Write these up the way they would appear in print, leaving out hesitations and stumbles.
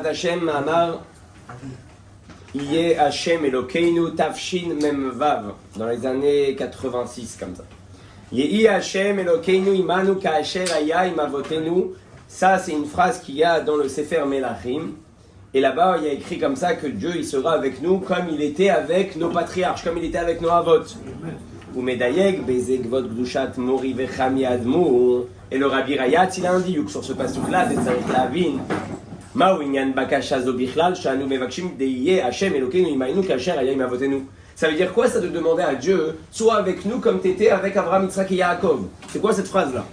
Bezrat Hashem, Amar, Yeh Hashem Elokeinu Tafshin Memvav, dans les années 86, comme ça. Yehi Hashem Elokeinu Imanu Kaasher Aya Imavotenu. Ça, c'est une phrase qu'il y a dans le Sefer Melachim. Et là-bas, il y a écrit comme ça que Dieu, il sera avec nous comme il était avec nos patriarches, comme il était avec nos avot. Ou Medayeg, Bezeg Vot Gdushat Mori Vechami Admu. Et le Rabbi Rayat, il a un diuk sur ce passage-là, de Tzarech Lavin. Ma'u Inyan Bakasha Zo Bichlal, Shanu Mevakshim Deyeh Hashem Elokeinu Imaynu Kaasher Aya Imavotenu. Ça veut dire quoi ça de demander à Dieu, sois avec nous comme tu étais avec Abraham, Yitzhak et Yaakov? C'est quoi cette phrase-là?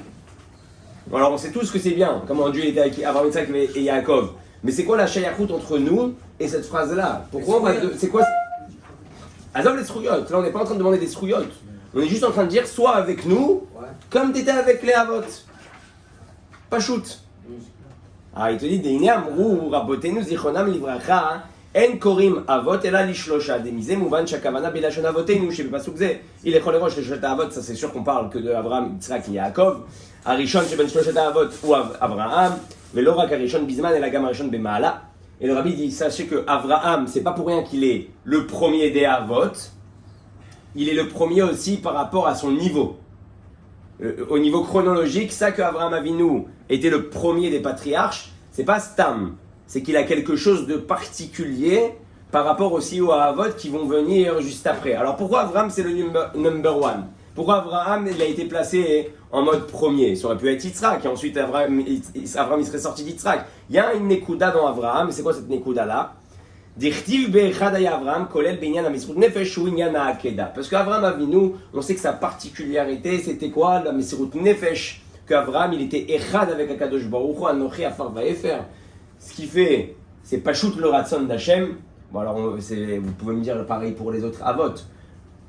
Alors on sait tous que c'est bien, comment Dieu était avec Abraham, Yitzhak et Yaakov. Mais c'est quoi la shayachout entre nous et cette phrase-là? Pourquoi on va... C'est quoi? Azov les srouillottes. Là on n'est pas en train de demander des srouillottes. On est juste en train de dire, sois avec nous comme tu étais avec les avot. Pas shoot. Ah, il te dit, Deine amrou rabotenu zichronam livracha. En korim avot ela lishlosha demize mouvan shakavana belashon avotenu chez pasuk ze il est cholerosh le shloshata avot. Ça c'est sûr qu'on parle que de Abraham, Yitzhak et Yaakov. Arishon sheben shloshata avot ou Abraham velo rak arishon bizman et la gam arishon bemaala. Et le rabbi dit, sachez que Abraham, c'est pas pour rien qu'il est le premier des avot. Il est le premier aussi par rapport à son niveau. Au niveau chronologique, ça que Abraham Avinu était le premier des patriarches, c'est pas Stam. C'est qu'il a quelque chose de particulier par rapport aussi aux Avot qui vont venir juste après. Alors pourquoi Abraham c'est le number one? Pourquoi Abraham il a été placé en mode premier? Ça aurait pu être Yitzhak et ensuite Abraham il serait sorti d'Yitzhak. Il y a une Nekuda dans Abraham, c'est quoi cette Nekuda là? Parce qu'Abraham Avinu, on sait que sa particularité c'était quoi? La Mesirut Nefesh, qu'Abraham il était Echad avec Akadosh Baruch Hu, Anochi Afar Vaefer. Ce qui fait, c'est pas shoot le ratson d'Hachem. Bon alors, vous pouvez me dire pareil pour les autres avot.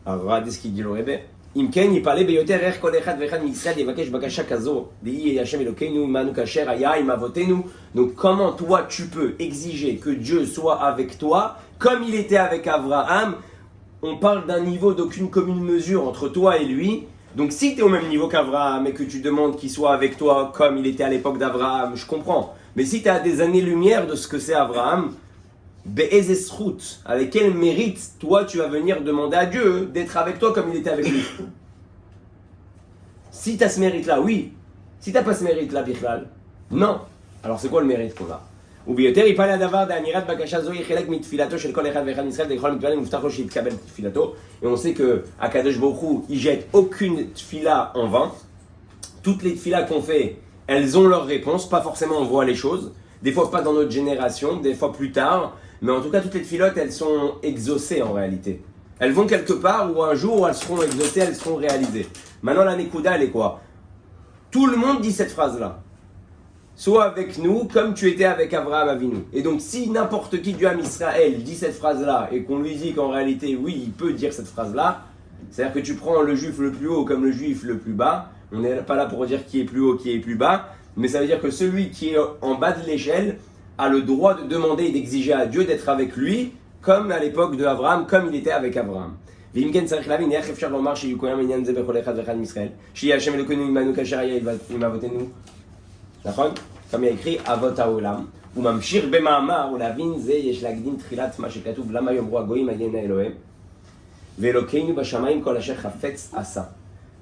Alors regardez ce qu'il dit le Rebbe. Imken yipale beyoter er kol echad vechad miYisrael yevakesh bakasha kazo dehi Hashem Elokeinu imanu kasher aya imavotenu. Donc comment toi tu peux exiger que Dieu soit avec toi comme il était avec Abraham? On parle d'un niveau d'aucune commune mesure entre toi et lui. Donc si tu es au même niveau qu'Abraham et que tu demandes qu'il soit avec toi comme il était à l'époque d'Abraham, je comprends. Mais si tu as des années-lumière de ce que c'est Abraham, Be'ezesrout, avec quel mérite, toi, tu vas venir demander à Dieu d'être avec toi comme il était avec lui? Si tu as ce mérite-là, oui. Si tu n'as pas ce mérite-là, Bichlal, non. Alors c'est quoi le mérite qu'on a? Et on sait que Akadosh Baruch Hu, il jette aucune tfila en vain. Toutes les tfilas qu'on fait, elles ont leur réponse, pas forcément on voit les choses, des fois pas dans notre génération, des fois plus tard, mais en tout cas toutes les tfilotes elles sont exaucées en réalité. Elles vont quelque part où un jour où elles seront exaucées, elles seront réalisées. Maintenant la Nekuda elle est quoi? Tout le monde dit cette phrase-là. Sois avec nous comme tu étais avec Abraham Avinu. Et donc si n'importe qui du Ham Israël dit cette phrase-là et qu'on lui dit qu'en réalité oui il peut dire cette phrase-là, c'est-à-dire que tu prends le juif le plus haut comme le juif le plus bas. On n'est pas là pour dire qui est plus haut, qui est plus bas, mais ça veut dire que celui qui est en bas de l'échelle a le droit de demander et d'exiger à Dieu d'être avec lui, comme à l'époque de Abraham, comme il était avec Abraham. Comme il y a écrit Avot Haolam, ou Mamshir Bema'amar, ou Lavin Ze Yesh Lagdim Trilat Ma Shekatuv Lama Yomru Agoyim Ayena Elohem Velokeinu Bashamayim Kol Asher Chafetz Asa.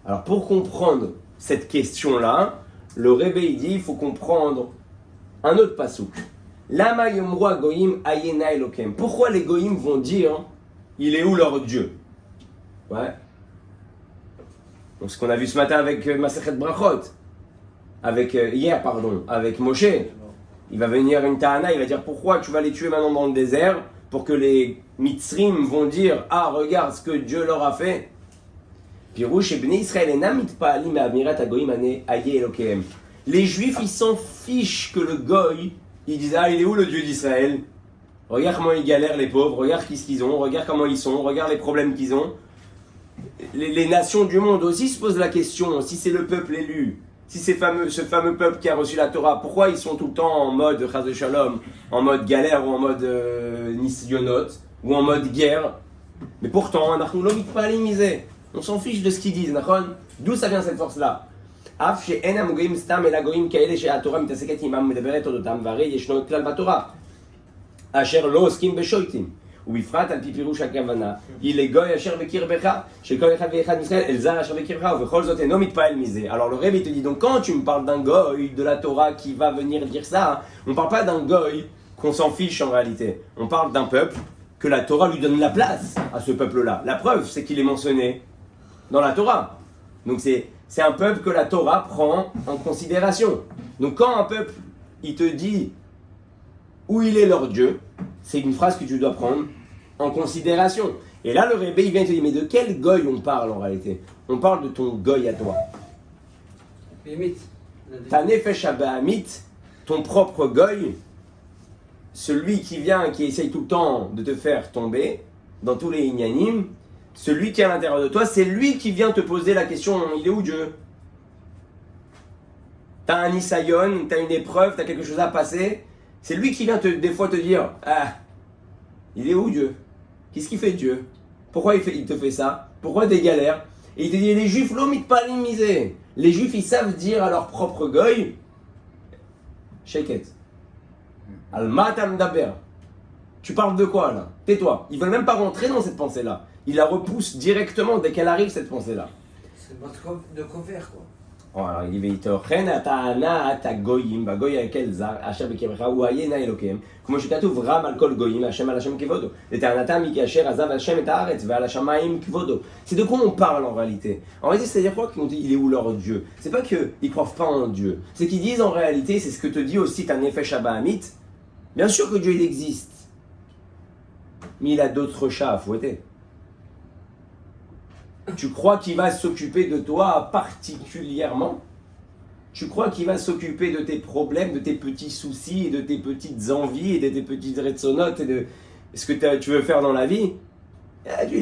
Alors pour comprendre cette question-là, le Rebbe il dit il faut comprendre un autre pasouk. Lama yomru hagoyim ayena elokem. Pourquoi les goyim vont dire il est où leur Dieu? Ouais. Donc ce qu'on a vu ce matin avec Masechet Brachot, avec avec Moshe. Il va venir une ta'ana, il va dire pourquoi tu vas les tuer maintenant dans le désert pour que les Mitzrim vont dire ah regarde ce que Dieu leur a fait. Les Juifs, ils s'en fichent que le Goy, ils disent ah il est où le Dieu d'Israël? Regarde comment ils galèrent les pauvres, regarde ce qu'ils ont, regarde comment ils sont, regarde les problèmes qu'ils ont. Les nations du monde aussi se posent la question, si c'est le peuple élu, si c'est ce fameux peuple qui a reçu la Torah, pourquoi ils sont tout le temps en mode Chas de Shalom, en mode galère ou en mode Nisyonot, ou en mode guerre? Mais pourtant, on s'en fiche de ce qu'ils disent, d'où ça vient cette force-là? Asher lo oskim beshoitim. ובפרט על פי פירוש הכוונה, היא לגוי אשר בקרבך, שכל אחד ואחד מישראל אל זר אשר בקרבך, ובכל זאת אינו מתפעל מזה. Alors le Rebbe te dit, donc quand tu me parles d'un goy de la Torah qui va venir dire ça, on ne parle pas d'un goy qu'on s'en fiche en réalité. On parle d'un peuple que la Torah lui donne la place à ce peuple-là. La preuve, c'est qu'il est mentionné dans la Torah. Donc c'est un peuple que la Torah prend en considération. Donc quand un peuple, il te dit où il est leur Dieu, c'est une phrase que tu dois prendre en considération. Et là, le Rebbe, il vient te dire, mais de quel goy on parle en réalité? On parle de ton goy à toi. Ta nefesh habahamit, ton propre goy, celui qui vient, qui essaye tout le temps de te faire tomber dans tous les inyanim, celui qui est à l'intérieur de toi, c'est lui qui vient te poser la question, il est où Dieu? T'as un isayon, t'as une épreuve, t'as quelque chose à passer, c'est lui qui vient des fois te dire, ah, il est où Dieu? Qu'est-ce qu'il fait Dieu? Pourquoi il te fait ça? Pourquoi des galères? Et il te dit, les juifs l'omit pas misé. Les juifs, ils savent dire à leur propre goy, sheket. Al-matam daber. Tu parles de quoi là? Tais-toi. Ils veulent même pas rentrer dans cette pensée-là. Ils la repoussent directement dès qu'elle arrive, cette pensée-là. C'est de couvert quoi. Alors il dit veitochem ata'ana atagoyim bagoy akel zar asher bekevrecha hu hayena elokem כמו שכתוב רם על כל גויים השם על השם כבודו לטענתם היא כאשר עזב השם את הארץ ועל השמיים כבודו. C'est de quoi on parle en réalité? En réalité, c'est-à-dire quoi qu'ils ont dit il est où leur Dieu? C'est pas qu'ils ne croient pas en Dieu, c'est qu'ils disent en réalité, c'est ce que te dit aussi ta nefesh habahamit, bien sûr que Dieu il existe, mais il a d'autres chats à fouetter. Tu crois qu'il va s'occuper de toi particulièrement? Tu crois qu'il va s'occuper de tes problèmes, de tes petits soucis, et de tes petites envies, et de tes petites retsonotes, et de ce que tu veux faire dans la vie? Dieu,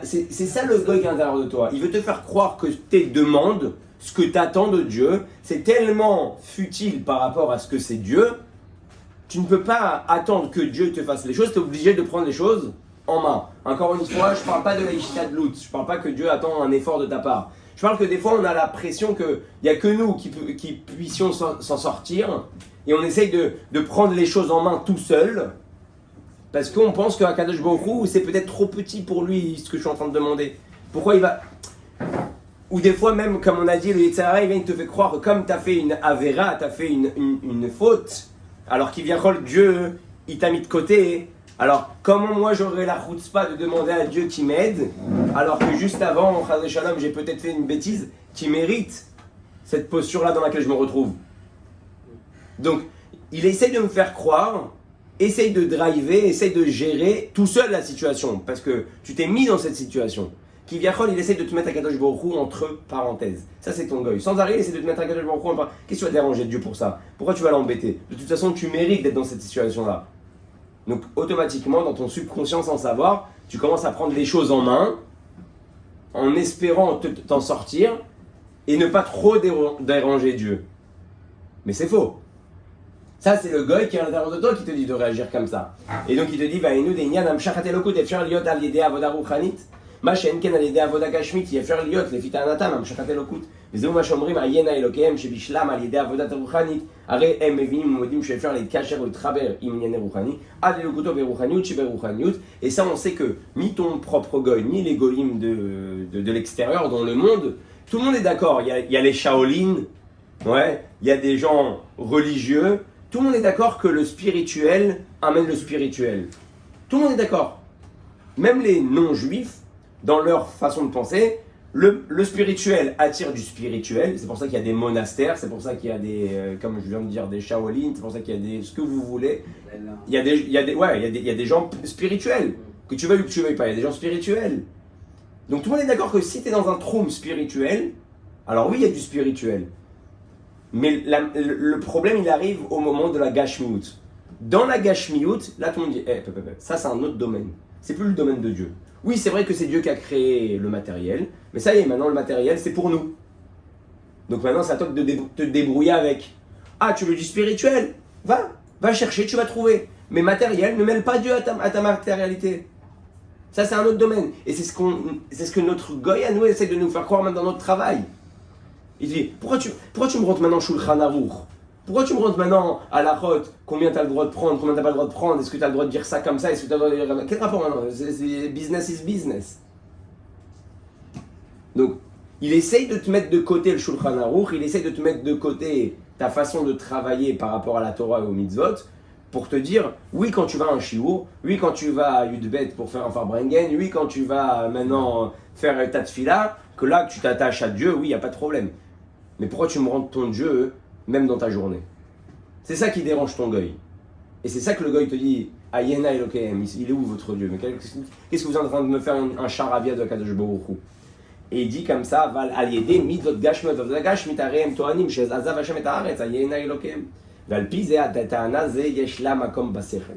c'est ça le goy qui est à l'intérieur de toi. Il veut te faire croire que tes demandes, ce que tu attends de Dieu, c'est tellement futile par rapport à ce que c'est Dieu. Tu ne peux pas attendre que Dieu te fasse les choses, tu es obligé de prendre les choses en main. Encore une fois, je ne parle pas de la ishtadlut, je ne parle pas que Dieu attend un effort de ta part. Je parle que des fois on a la pression qu'il n'y a que nous qui puissions s'en sortir et on essaye de prendre les choses en main tout seul parce qu'on pense qu'Akadosh Baruch Hu, c'est peut-être trop petit pour lui ce que je suis en train de demander. Pourquoi il va... Ou des fois même, comme on a dit, le Yetzer Hara, il vient te fait croire que comme tu as fait une Avera, tu as fait une faute, alors qu'il vient rôle Dieu, il t'a mis de côté. Alors, comment moi j'aurais la chutzpah de demander à Dieu qui m'aide, alors que juste avant, Chazé Shalom, j'ai peut-être fait une bêtise qui mérite cette posture-là dans laquelle je me retrouve. Donc, il essaye de me faire croire, essaye de driver, essaye de gérer tout seul la situation, parce que tu t'es mis dans cette situation. Kivyachol, il essaye de te mettre à Kadosh Baruch Hu entre parenthèses. Ça, c'est ton goy. Sans arrêt, il essaie de te mettre à Kadosh Baruch Hu en parenthèses. Qu'est-ce qui va déranger Dieu pour ça? Pourquoi tu vas l'embêter? De toute façon, tu mérites d'être dans cette situation-là. Donc automatiquement, dans ton subconscient sans savoir, tu commences à prendre les choses en main, en espérant t'en sortir, et ne pas trop déranger Dieu. Mais c'est faux. Ça, c'est le goy qui est à l'intérieur de toi qui te dit de réagir comme ça. Et donc il te dit, Vaïnou de'inyan amshachat elokut efshar liot al yedei avoda ruchanit, ma she'en ken al yedei avoda gashmit efshar liot לפי טענתם amshachat elokut. וזהו מה שאומרים, עיינה אלוקיהם שבשלם על ידי עבודת הרוחנית, הרי הם מבינים ומודים שאפשר להתקשר ולהתחבר עם ענייני רוחני, עד אלוקותו ברוחניות שברוחניות. Et ça, on sait que ni ton propre goy, ni les goyim de l'extérieur, dans le monde, tout le monde est d'accord. Il y a les Shaolin, ouais, il y a des gens religieux, tout le monde est d'accord que le spirituel amène le spirituel. Tout le monde est d'accord. Même les non-juifs, dans leur façon de penser, le spirituel attire du spirituel, c'est pour ça qu'il y a des monastères, c'est pour ça qu'il y a des, comme je viens de dire, des Shaolin, c'est pour ça qu'il y a des, ce que vous voulez. Il y a des gens spirituels, que tu veuilles ou que tu veuilles pas, il y a des gens spirituels. Donc tout le monde est d'accord que si tu es dans un trône spirituel, alors oui, il y a du spirituel. Mais le problème, il arrive au moment de la gashmiut. Dans la gashmiut, là tout le monde dit, ça c'est un autre domaine, c'est plus le domaine de Dieu. Oui, c'est vrai que c'est Dieu qui a créé le matériel, mais ça y est, maintenant le matériel c'est pour nous. Donc maintenant c'est à toi de te débrouiller avec. Ah, tu veux du spirituel? Va chercher, tu vas trouver. Mais matériel, ne mêle pas Dieu à ta matérialité. Ça c'est un autre domaine. Et c'est ce que notre goy à nous essaie de nous faire croire même dans notre travail. Il dit, pourquoi tu me rentres maintenant Shulchan Aruch? Pourquoi tu me rentres maintenant à la route? Combien tu as le droit de prendre? Combien tu n'as pas le droit de prendre? Est-ce que tu as le droit de dire ça comme ça? Est-ce que tu as le droit de dire... Quel rapport maintenant? C'est business is business. Donc, il essaye de te mettre de côté le Shulchan Aruch, il essaye de te mettre de côté ta façon de travailler par rapport à la Torah et au mitzvot, pour te dire, oui, quand tu vas à un shiur, oui, quand tu vas à Yudbet pour faire un Farbrengen, oui, quand tu vas maintenant faire ta tefila, que là, que tu t'attaches à Dieu, oui, il n'y a pas de problème. Mais pourquoi tu me rends ton Dieu, même dans ta journée? C'est ça qui dérange ton goy. Et c'est ça que le goy te dit, Ayena Elokehem, il est où votre Dieu? Mais qu'est-ce que vous êtes en train de me faire un charavia de Kadosh Baruch Hu? Et il dit comme ça, Val aliédé, mitzvot gashmot, gashmit areim toanim, shez azav Hashem et haaretz, Ayena Elokehem. ועל פי זה הטענה זה יש לה מקום בשכל.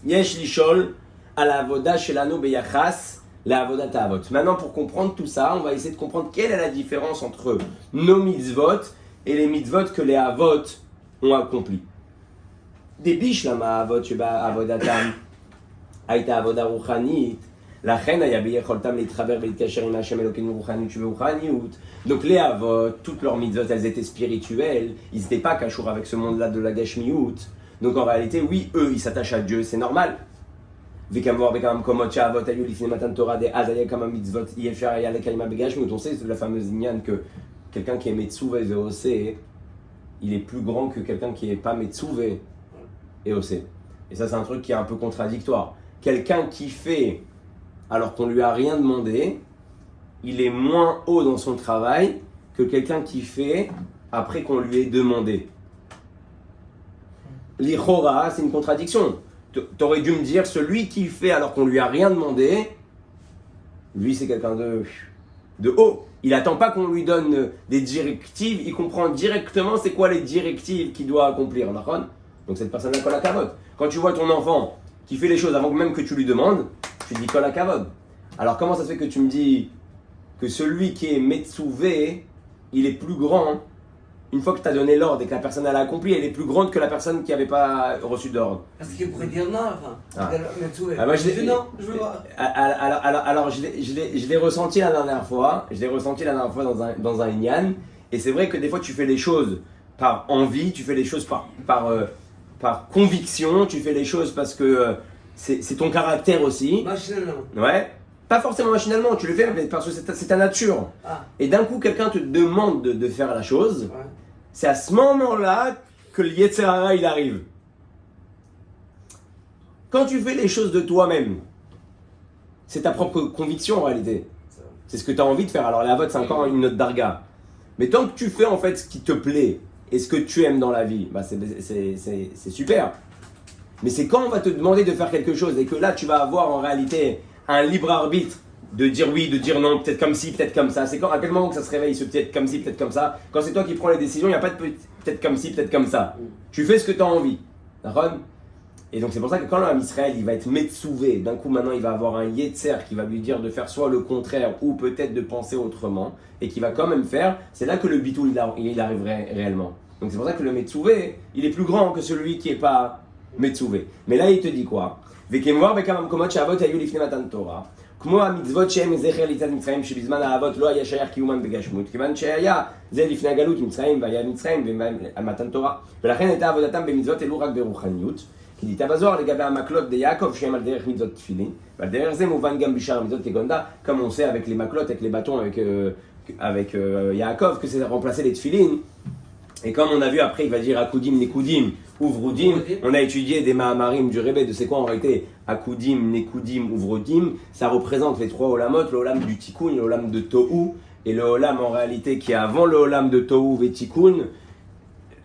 יש לשאול על העבודה שלנו ביחס לעבודת האבות. Maintenant, pour comprendre tout ça, on va essayer de comprendre quelle est la différence entre nos mitzvot et les mitzvot que les avot ont accomplis. דביש למה האבות שבעבודתם הייתה עבודה רוחנית, לכן היה ביכולתם להתחבר ולהתקשר עם השם אלוקינו רוחניות שברוחניות. Donc les avot, toutes leurs mitzvot, elles étaient spirituelles, ils n'étaient pas cachour avec ce monde-là de la gashmiout. Donc en réalité, oui, eux, ils s'attachent à Dieu, c'est normal. V'kamor v'kam komot sha'avot ayu lifnei matan Torah de az aya kama mitzvot yefshar aya lekayma begashmiout. On sait, c'est la fameuse inyan que quelqu'un qui est metzuvé ve'osé, il est plus grand que quelqu'un qui n'est pas metzuvé et osé. Et ça, c'est un truc qui est un peu contradictoire. Quelqu'un qui fait alors qu'on lui a rien demandé, il est moins haut dans son travail que quelqu'un qui fait après qu'on lui ait demandé. L'Ichora, c'est une contradiction. T'aurais dû me dire, celui qui fait alors qu'on lui a rien demandé, lui c'est quelqu'un de haut. Il n'attend pas qu'on lui donne des directives, il comprend directement c'est quoi les directives qu'il doit accomplir. Donc cette personne-là, kol hakavod. Quand tu vois ton enfant qui fait les choses avant même que tu lui demandes, tu dis kol hakavod. Alors comment ça se fait que tu me dis que celui qui est Metsuvé, il est plus grand, une fois que tu as donné l'ordre et que la personne elle a accompli, elle est plus grande que la personne qui n'avait pas reçu d'ordre? Parce qu'il pourrait dire non, enfin. Metsuvé. Moi, Non, je veux voir. Alors je l'ai ressenti la dernière fois, dans un Inyan, et c'est vrai que des fois tu fais les choses par envie, tu fais les choses par conviction, tu fais les choses parce que c'est ton caractère aussi. Machinalement. Ouais. Pas forcément machinalement, tu le fais mais parce que c'est ta nature. Ah. Et d'un coup, quelqu'un te demande de faire la chose. Ouais. C'est à ce moment-là que le Yetzer Hara il arrive. Quand tu fais les choses de toi-même, c'est ta propre conviction en réalité. C'est ce que tu as envie de faire. Alors la vote, c'est encore une autre darga. Mais tant que tu fais en fait ce qui te plaît et ce que tu aimes dans la vie, bah c'est super. Mais c'est quand on va te demander de faire quelque chose et que là tu vas avoir en réalité un libre arbitre de dire oui, de dire non, peut-être comme ci, peut-être comme ça. C'est quand, à quel moment que ça se réveille ce peut-être comme ci, peut-être comme ça? Quand c'est toi qui prends les décisions, il n'y a pas de peut-être comme ci, peut-être comme ça. Tu fais ce que tu as envie. D'accord? Et donc c'est pour ça que quand l'homme Israël, il va être Metsouvé, d'un coup maintenant il va avoir un Yetzer qui va lui dire de faire soit le contraire ou peut-être de penser autrement et qui va quand même faire, c'est là que le bitou il arriverait réellement. Donc c'est pour ça que le Metsouvé, il est plus grand que celui qui n'est pas Metsouvé. Mais là il te dit quoi? וכמובן בכמה מקומות שהאבות היו לפני מתן תורה, כמו המצוות שהם זכר ליציאת מצרים שבזמן האבות לא היה שייך קיומם בגשמות, כיוון שהיה זה לפני הגלות מצרים והיה מצרים ומתן תורה, ולכן הייתה עבודתם במצוות אלו רק ברוחניות, כי דייתה בזוהר לגבי המקלות דיעקב שהם על דרך מצוות תפילין, ועל דרך זה מובן גם בשאר המצוות כגונדה, comme on sait avec les maklotes, avec les bâtons, avec Yaakov, que c'est remplacer les tefilin. Et comme on a vu après, il va dire Akudim, Nekudim, Uvrudim. On a étudié des Mahamarim du Rebbe de c'est quoi en réalité Akudim, Nekudim, Uvrudim. Ça représente les trois Olamot, le Olam du Tikkun, le Olam de Tohu, et le Olam en réalité qui est avant le Olam de Tohu et Tikkun.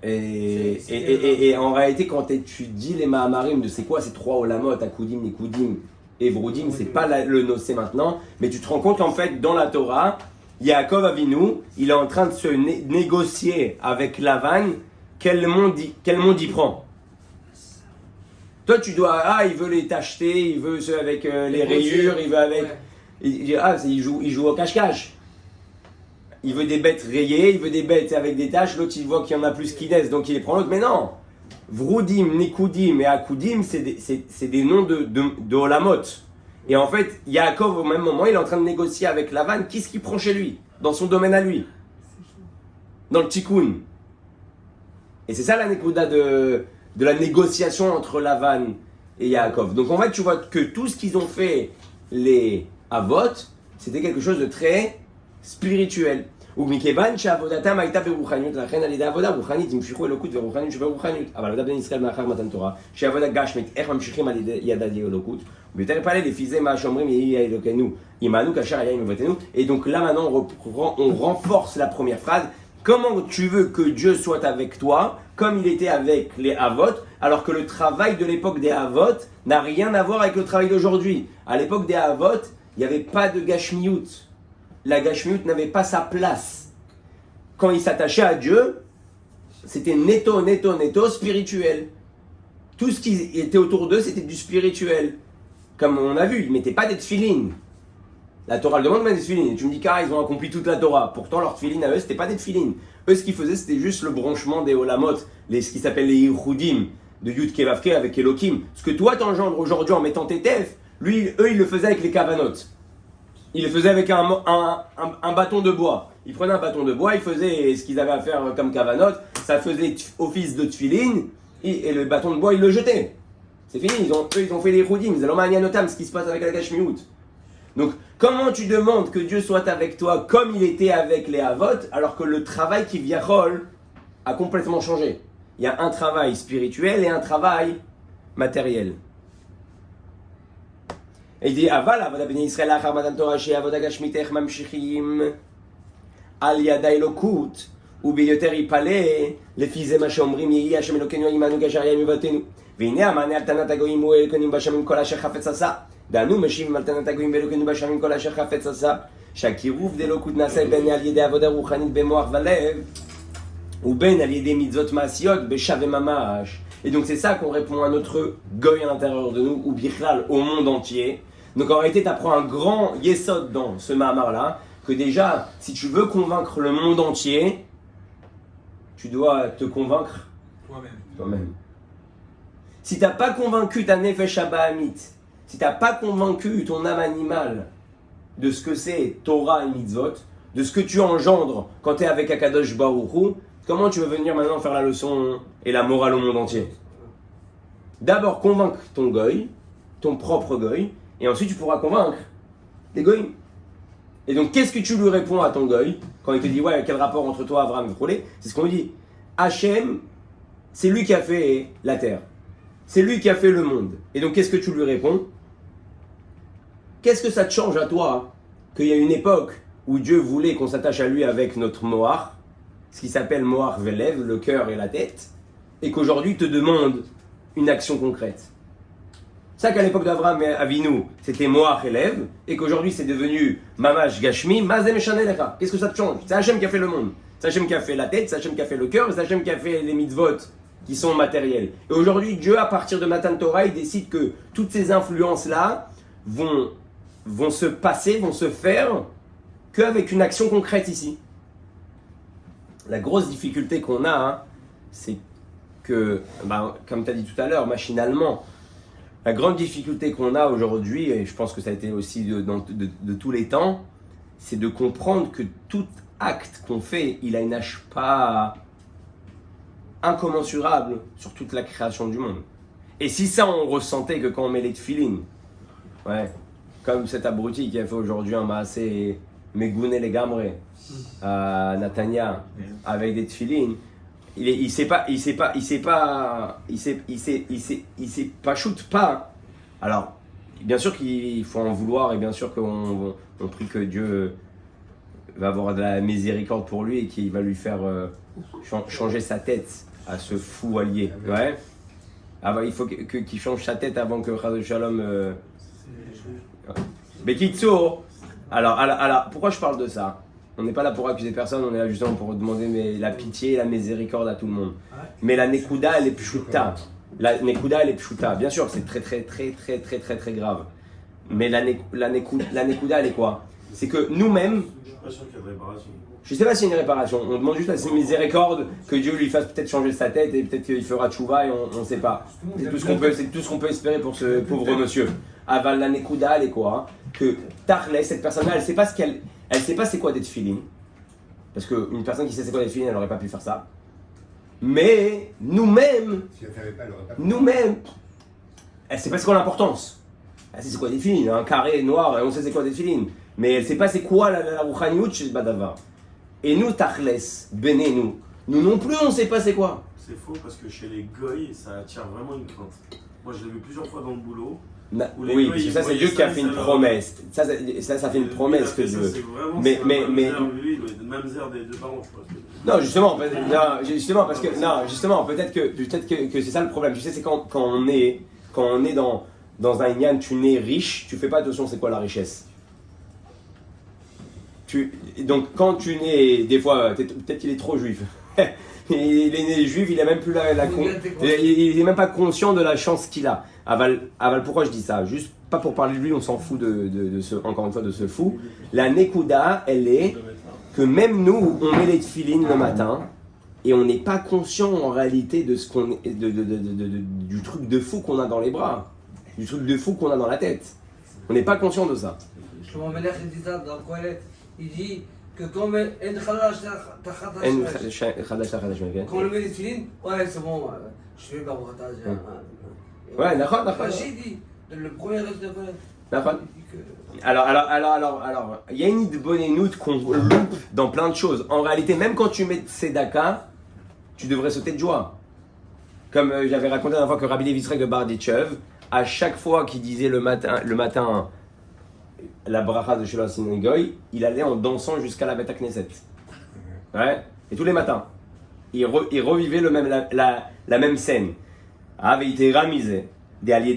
Et en réalité, quand tu étudies les Mahamarim de c'est quoi ces trois Olamot, Akudim, Nekudim et Vrudim, c'est pas le nocé maintenant, mais tu te rends compte en fait dans la Torah, Yaakov Avinu, il est en train de se négocier avec Lavan quel monde il prend. Toi tu dois, il veut les t'acheter, il veut ceux avec les rayures, il veut avec... Ouais. Il joue au cache-cache. Il veut des bêtes rayées, il veut des bêtes avec des taches, l'autre il voit qu'il y en a plus qui naissent, donc il les prend l'autre. Mais non, Vrudim, Nekudim et Akudim, c'est des noms de Olamot. Et en fait, Yaakov, au même moment, il est en train de négocier avec Lavan, qu'est-ce qu'il prend chez lui, dans son domaine à lui, dans le Tikkun. Et c'est ça la nekuda de la négociation entre Lavan et Yaakov. Donc en fait, tu vois que tout ce qu'ils ont fait, les Avot, c'était quelque chose de très spirituel. ומכיוון שעבודתם הייתה ברוחניות, לכן על ידי עבודה רוחנית המשיכו אלוקות ורוחניות שברוחניות. אבל עבודה בני ישראל מאחר מתן תורה, שהיא עבודה גשמית, איך ממשיכים על ידי יד אלוקות, ויותר פעלה לפי זה מה שאומרים יהי אלוקינו, עמנו כאשר היה עם אבותינו. Et donc là maintenant on renforce la première phrase. Comment tu veux que Dieu soit avec toi, comme il était avec les Avot, alors que le travail de l'époque des Avot n'a rien à voir avec le travail d'aujourd'hui. À l'époque des Avot, il n'y avait pas de Gashmiyut. La Gashmiyut n'avait pas sa place. Quand ils s'attachaient à Dieu, c'était netto spirituel. Tout ce qui était autour d'eux, c'était du spirituel. Comme on a vu, ils ne mettaient pas des tefilines. La Torah le demande de mettre des tefilines. Et tu me dis ils ont accompli toute la Torah. Pourtant, leurs tefilines à eux, c'était pas des tefilines. Eux, ce qu'ils faisaient, c'était juste le branchement des olamot, ce qui s'appelle les Yehudim, de Yud Kevavke avec Elohim. Ce que toi t'engendres aujourd'hui en mettant tes tefs, eux, ils le faisaient avec les kavanot. Ils le faisaient avec un bâton de bois. Ils prenaient un bâton de bois, ils faisaient ce qu'ils avaient à faire comme kavanot. Ça faisait office de tefilin. Et le bâton de bois, ils le jetaient. C'est fini, eux, ils ont fait les Yehudim. Ils allaient notam, ce qui se passe avec la Gashmiyut. Donc, comment tu demandes que Dieu soit avec toi comme il était avec les Avot, alors que le travail qui viachol a complètement changé. Il y a un travail spirituel et un travail matériel. Et il dit, Aval, Avoda b'nei Yisrael achar matan Torah, she'avoda gashmitech mamshichim al yada elokut, ubiyoter yipale, lefi ze ma she'omrim yehi Hashem Elokeinu imanu kasher hayam yivotenu. והנה המענה על טענת הגויים הוא אלוקינו בשמים כל אשר חפץ עשה. דענו משיבים על טענת הגויים ואלוקינו בשמים כל אשר חפץ עשה. שהקירוב דאלוקות נעשה בין על ידי עבודה רוחנית במוח ולב, ובין על ידי מצוות מעשיות בשווה ממש. Et donc c'est ça qu'on répond à notre goy à l'intérieur de nous, ou bichlal, au monde entier. Donc en réalité, tu apprends un grand yesod dans ce mahamar-là, que déjà, si tu veux convaincre le monde entier, tu dois te convaincre toi-même. Si tu n'as pas convaincu ta nefesh abahamit, si tu n'as pas convaincu ton âme animale de ce que c'est Torah et mitzvot, de ce que tu engendres quand tu es avec Akadosh Baruch Hu, comment tu veux venir maintenant faire la leçon et la morale au monde entier? D'abord convaincre ton goy, ton propre goy, et ensuite tu pourras convaincre tes goyim. Et donc qu'est-ce que tu lui réponds à ton goy quand il te dit ouais, quel rapport entre toi, Abraham et Frolé? C'est ce qu'on lui dit. Hachem, c'est lui qui a fait la terre. C'est lui qui a fait le monde. Et donc, qu'est-ce que tu lui réponds? Qu'est-ce que ça te change à toi qu'il y a une époque où Dieu voulait qu'on s'attache à lui avec notre Moar, ce qui s'appelle Moar Velev, le cœur et la tête, et qu'aujourd'hui il te demande une action concrète? C'est ça qu'à l'époque d'Abraham et Avinu, c'était Moar Velev, et qu'aujourd'hui c'est devenu Mamash Gashmi, Mazem Shanelecha. Qu'est-ce que ça te change? C'est Hachem qui a fait le monde. C'est Hachem qui a fait la tête, c'est Hachem qui a fait le cœur, c'est Hachem qui a fait les mitzvot qui sont matériels. Et aujourd'hui, Dieu, à partir de Matan Torah, il décide que toutes ces influences-là vont se passer, vont se faire qu'avec une action concrète ici. La grosse difficulté qu'on a, c'est que, comme tu as dit tout à l'heure, machinalement, la grande difficulté qu'on a aujourd'hui, et je pense que ça a été aussi de tous les temps, c'est de comprendre que tout acte qu'on fait, il a une pas incommensurable sur toute la création du monde. Et si ça on ressentait que quand on met les tefilines, ouais, comme cet abruti qui a fait aujourd'hui un maasé Megouné les Gamre à Natania avec des tefilines, il s'est pas shoot pas. Alors bien sûr qu'il faut en vouloir et bien sûr qu'on prie que Dieu va avoir de la miséricorde pour lui et qu'il va lui faire changer sa tête à ce fou allié. Ouais. Il faut qu'il change sa tête avant que Chaz Shalom. Bekitso. Alors, pourquoi je parle de ça? On n'est pas là pour accuser personne, on est là justement pour demander la pitié et la miséricorde à tout le monde. Mais la Nekuda, elle est pshuta. La Nekuda, elle est pshuta. Bien sûr, c'est très grave. Mais la Nekuda, elle est quoi? C'est que nous-mêmes. Je ne sais pas s'il y a une réparation. On demande juste à cette miséricorde que Dieu lui fasse peut-être changer sa tête et peut-être qu'il fera tchouva et on ne sait pas. C'est tout ce qu'on peut espérer pour ce pauvre monsieur. Aval la Nekuda, elle est quoi? Que Tarle, cette personne-là, elle ne sait pas c'est quoi d'être feeling. Parce qu'une personne qui sait c'est quoi d'être feeling, elle n'aurait pas pu faire ça. Mais nous-mêmes, Si elle ne savait pas, elle n'aurait pas. nous-mêmes, elle sait pas c'est quoi l'importance. Elle sait c'est quoi des filines, un carré noir, on sait c'est quoi des filines. Mais elle sait pas c'est quoi la rouchaniout chez Badavar. Et nous, Tachles, Béné, nous non plus, on sait pas c'est quoi. C'est faux parce que chez les goïs, ça attire vraiment une crainte. Moi, je l'ai vu plusieurs fois dans le boulot. Oui, parce que ça, c'est Dieu qui a fait une promesse. Ça fait une promesse que Dieu. Mais- Lui, il doit être même zère des deux parents, je crois. Non, justement, parce que peut-être que c'est ça le problème. Tu sais, c'est quand on est dans un yann, tu nais riche, tu fais pas attention c'est quoi la richesse. Donc quand tu nais, des fois, peut-être qu'il est trop juif. Il est né juif, il a même plus il est même pas conscient de la chance qu'il a. Aval, pourquoi je dis ça? Juste pas pour parler de lui, on s'en fout encore une fois de ce fou. La Nekuda, elle est que même nous, on met les tefilines le matin et on n'est pas conscient en réalité de ce qu'on du truc de fou qu'on a dans les bras, du truc de fou qu'on a dans la tête. On n'est pas conscient de ça. Shlomo Melech, il dit ça dans Kohelet. Il dit que quand on met quand on met les filines, ouais, c'est bon, je fais barouatage. Ouais, d'accord. J'ai dit, le premier reste de Kohelet. D'accord. Alors, il y a une idbonenout qu'on loupe dans plein de choses. En réalité, même quand tu mets Tzedaka, tu devrais sauter de joie. Comme j'avais raconté la dernière fois que Rabbi Levi de Barditchev, à chaque fois qu'il disait le matin la bracha de Shelo Sinagoy, il allait en dansant jusqu'à la Beth Knesset. Ouais. Et tous les matins, il revivait la même scène. Avait été ramisé. Et là, le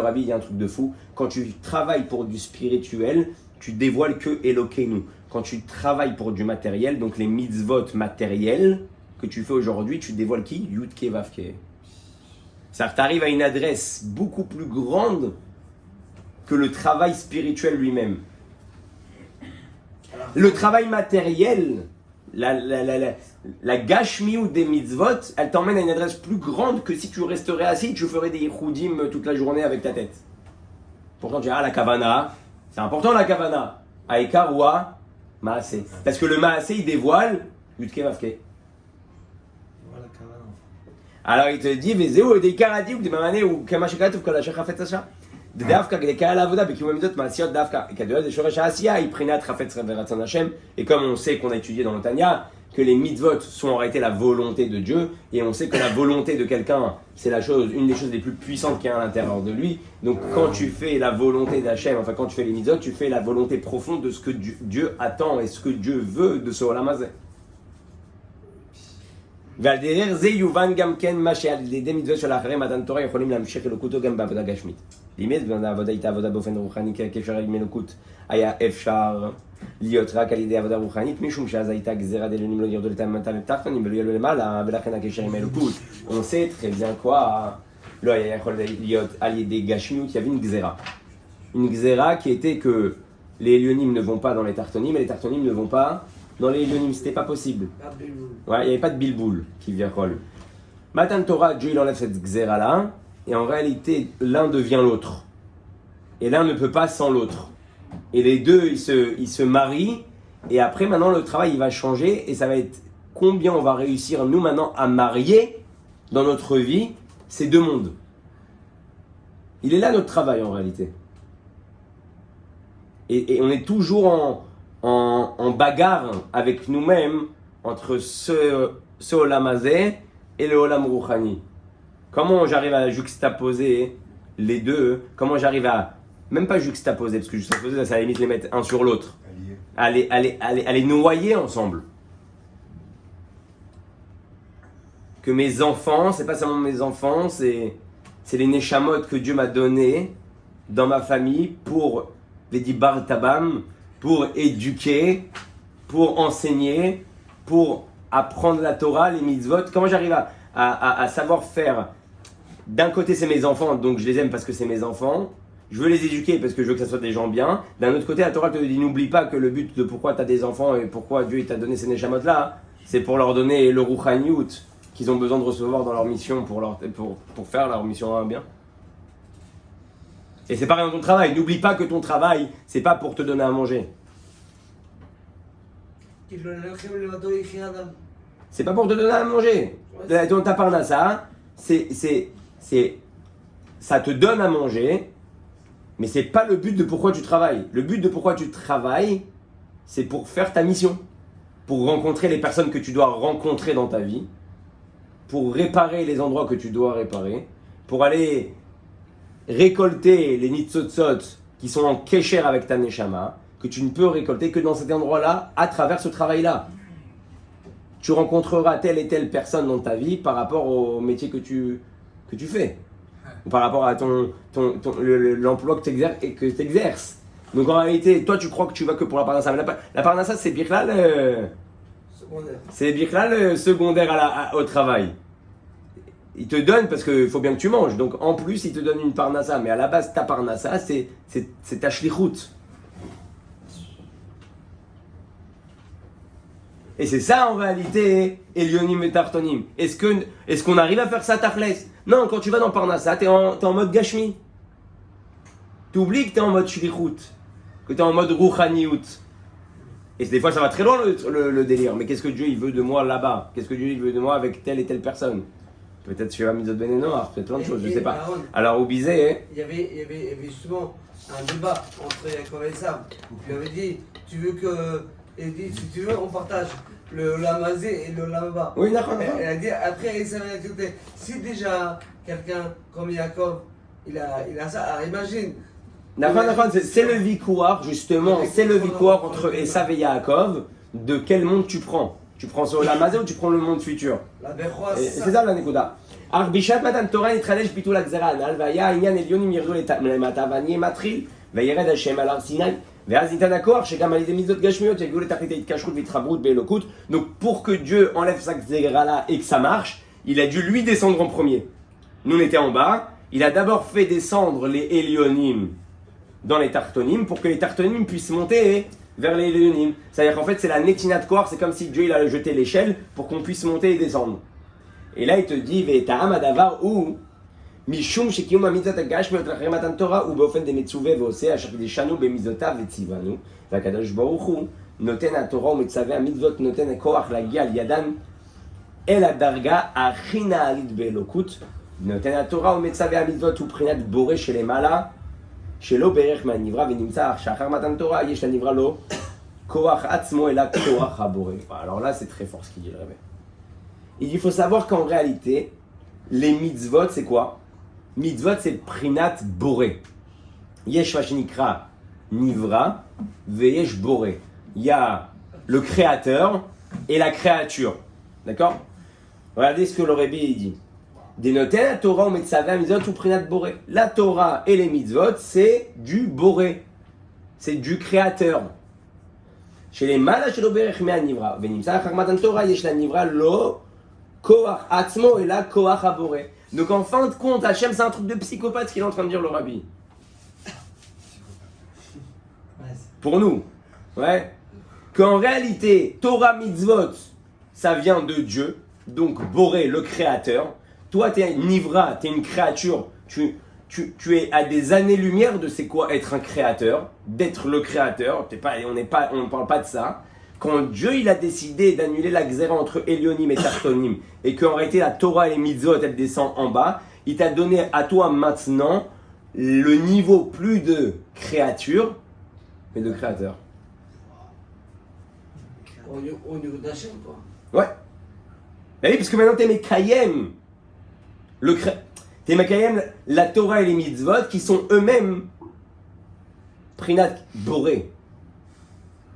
rabbi, il y a un truc de fou. Quand tu travailles pour du spirituel, tu dévoiles que Elokeinu. Quand tu travailles pour du matériel, donc les mitzvot matériels que tu fais aujourd'hui, tu dévoiles qui? Yudke Vavke. C'est-à-dire que tu arrives à une adresse beaucoup plus grande que le travail spirituel lui-même. Le travail matériel, la gashmiou des mitzvot, elle t'emmène à une adresse plus grande que si tu resterais assis, tu ferais des yichoudim toute la journée avec ta tête. Pourtant tu dis, la kavana, c'est important la kavana. Aïkar ou maasé. Parce que le maasé, il dévoile Yudke Vavke. Alors il te dit, וזהו ידי עיקר הדיוק דממנה הוא כמה שכתוב כל אשר חפץ עשה. דווקא לקהל העבודה בקיום המידות מעשיות דווקא כדויה זה שורש העשייה היא בחינת חפץ ורצון השם. Et comme on sait qu'on a étudié dans le Tanya que les mitzvot sont en réalité la volonté de Dieu et on sait que la volonté de quelqu'un c'est une des choses les plus puissantes qu'il y a à l'intérieur de lui. Donc quand tu fais la volonté d'Hachem, enfin quand tu fais les mitzvot, tu fais la volonté profonde de ce que Dieu attend et ce que Dieu veut de ce olam hazeh. ועל דרך זה יובן גם כן מה שעל ידי מצוות של האחרים מתן תורה יכולים להמשיך אלוקותו גם בעבודה גשמית. לימד בעבודה הייתה עבודה באופן רוחני כאפשר עם אלוקות היה אפשר להיות רק על ידי עבודה רוחנית משום שאז הייתה גזירה דליונים לא ירדו לתחתונים לתחתונים ולא יעלו למעלה ולכן הקשר עם אלוקות. On sait très bien quoi לא היה יכול להיות על ידי גשמיות, il y avait une gzera. Une gzera qui était que les Lyonim ne vont pas dans les Tartonim et les Tartonim ne vont pas dans les Lyonim, c'était pas possible. Ouais, il n'y avait pas de bilboul qui vient rôle. Matan Torah, Dieu il enlève cette xéra là, et en réalité, l'un devient l'autre. Et l'un ne peut pas sans l'autre. Et les deux, ils se marient, et après, maintenant, le travail, il va changer, et ça va être combien on va réussir, nous, maintenant, à marier dans notre vie ces deux mondes. Il est là notre travail, en réalité. Et on est toujours en bagarre avec nous-mêmes entre ce olam hazeh et le olam rouchani. Comment j'arrive à juxtaposer les deux? Comment j'arrive à, même pas juxtaposer, parce que juxtaposer, ça limite les mettre un sur l'autre, à les noyer ensemble. Que mes enfants, c'est pas seulement mes enfants, c'est les neshamot que Dieu m'a donné dans ma famille pour les dibar tabam, pour éduquer, pour enseigner, pour apprendre la Torah, les mitzvot. Comment j'arrive à savoir faire? D'un côté, c'est mes enfants, donc je les aime parce que c'est mes enfants. Je veux les éduquer parce que je veux que ça soit des gens bien. D'un autre côté, la Torah te dit, n'oublie pas que le but de pourquoi tu as des enfants et pourquoi Dieu t'a donné ces neshamot-là, c'est pour leur donner le rouchaniout qu'ils ont besoin de recevoir dans leur mission pour faire leur mission bien. Et c'est pareil dans ton travail. N'oublie pas que ton travail, c'est pas pour te donner à manger. כאילו, אני הולכים לבדו יחי אדם. C'est pas pour te donner à manger. Dans ta parnassa, ça te donne à manger, mais c'est pas le but de pourquoi tu travailles. Le but de pourquoi tu travailles, c'est pour faire ta mission, pour rencontrer les personnes que tu dois rencontrer dans ta vie, pour réparer les endroits que tu dois réparer, pour aller récolter les nitzotzot qui sont en kécher avec ta neshama, que tu ne peux récolter que dans cet endroit-là, à travers ce travail-là. Tu rencontreras telle et telle personne dans ta vie par rapport au métier que tu fais. Ou par rapport à l'emploi que tu exerces. Donc en réalité, toi tu crois que tu vas que pour la parnassa. Mais la parnassa, c'est birklal, c'est birklal secondaire au travail. Il te donne parce qu'il faut bien que tu manges. Donc en plus, il te donne une parnassa. Mais à la base, ta parnassa, c'est ta shlichut. Et c'est ça en réalité, Elionim et Tartonim. Est-ce qu'on arrive à faire ça tachles? Non, quand tu vas dans Parnassa, t'es en mode Gashmi. Tu oublies que t'es en mode Shlichut, que t'es en mode Rouchaniout. Et des fois ça va très loin le délire. Mais qu'est-ce que Dieu il veut de moi là-bas? Qu'est-ce que Dieu il veut de moi avec telle et telle personne? Peut-être Shiva Mitzvot Ben Noir, peut-être plein de choses, je sais pas. Alors au Bizet, il y avait justement un débat entre Yaakov et Esav. Il lui avait dit, tu veux que... Il dit, si tu veux, on partage le lamazé et le lamaba. Oui, d'accord. Elle a dit, après, Esav a ajouté, si déjà quelqu'un comme Yaakov, il a ça, alors imagine. C'est le vicouar, justement, c'est le vicouar entre Esav et Yaakov, de quel monde tu prends. Tu prends sur la mazé ou tu prends le monde futur? La Bechoa, c'est ça la nekuda. Arbishat matan Torah nitralesh bitul agzera anal vaya inyan elyonim yirdu lemata vani matril veyered Hashem al Har Sinai ve'az nitan hakor shegam al yedei mitzvot gashmiot yagiu letachlit ha'hitkashrut v'hitrabrut be'elokut. Donc pour que Dieu enlève sa gzera là et que ça marche, il a dû lui descendre en premier. Nous on était en bas, il a d'abord fait descendre les Elyonim dans les Tartonim pour que les Tartonim puissent monter vers les Elyonim. C'est-à-dire qu'en fait c'est la netina de Kohar, c'est comme si Dieu il a jeté l'échelle pour qu'on puisse monter et descendre. Et là il te dit Ve'eta'am adavar ou Mishum shekiyum hamitzvot hagashmiot l'achar matan Torah ou באופן דמצווה ועושה אשר קידשנו במידותיו וציוונו והקדוש ברוך הוא נותן התורה ומצווה המצוות נותן הכוח להגיע על ידן אל הדרגה הכי נעלית באלוקות נותן התורה ומצווה המצוות הוא בחינת בורא שלמעלה שלא בערך מהנברא ונמצא שאחר מתן תורה יש לנברא לו כוח עצמו אלא כוח הבורא. Alors là c'est très fort ce qu'il dit le Rebbe. Il faut savoir qu'en réalité, les mitzvot, c'est quoi? Mitzvot, c'est prinat boré. Yesh vashnikra nivra, veyesh boré. Il y a le créateur et la créature. D'accord? Regardez ce que le Rebbe dit. Dénoter la Torah ou metzaveh mitzvot ou prinat boré. La Torah et les mitzvot, c'est du boré. C'est du créateur. Chez les malach shelo berech mea nivra. Venimsa achar matan Torah, yesh la nivra lo Koach Atzmo et là Koach Aboré. Donc en fin de compte, Hachem c'est un truc de psychopathe ce qu'il est en train de dire le Rabbi. Pour nous. Ouais. Qu'en réalité, Torah Mitzvot, ça vient de Dieu. Donc Boré, le créateur. Toi, tu es un Nivra, tu es une créature. Tu es à des années-lumière de c'est quoi être un créateur, d'être le créateur. On ne parle pas de ça. Quand Dieu il a décidé d'annuler la xéra entre Elyonim et Tartonim et qu'en réalité la Torah et les mitzvot elles descendent en bas, il t'a donné à toi maintenant le niveau plus de créature mais de créateur. Au niveau d'Hachem, quoi. Ouais. Bah oui, parce que maintenant t'es Mekayem. T'es Mekayem la Torah et les mitzvot qui sont eux-mêmes Prinat Boré.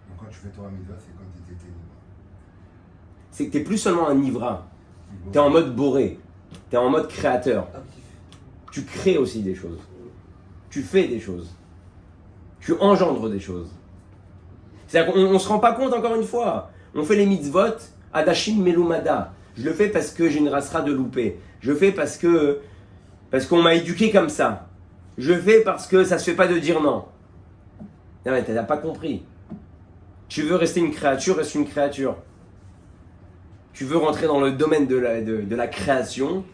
Donc quand tu fais Torah Mitzvah, c'est quand tu étais libre. C'est que t'es plus seulement un Nivra. T'es en mode Boré. T'es en mode créateur. Tu crées aussi des choses. Tu fais des choses. Tu engendres des choses. C'est-à-dire qu'on ne se rend pas compte encore une fois. On fait les mitzvot, Adashim Melumada. Je le fais parce que j'ai une rasra de loupé. Je le fais parce qu'on m'a éduqué comme ça. Je le fais parce que ça se fait pas de dire non. Non mais t'as pas compris. Tu veux rester une créature, reste une créature. Tu veux rentrer dans le domaine de la création,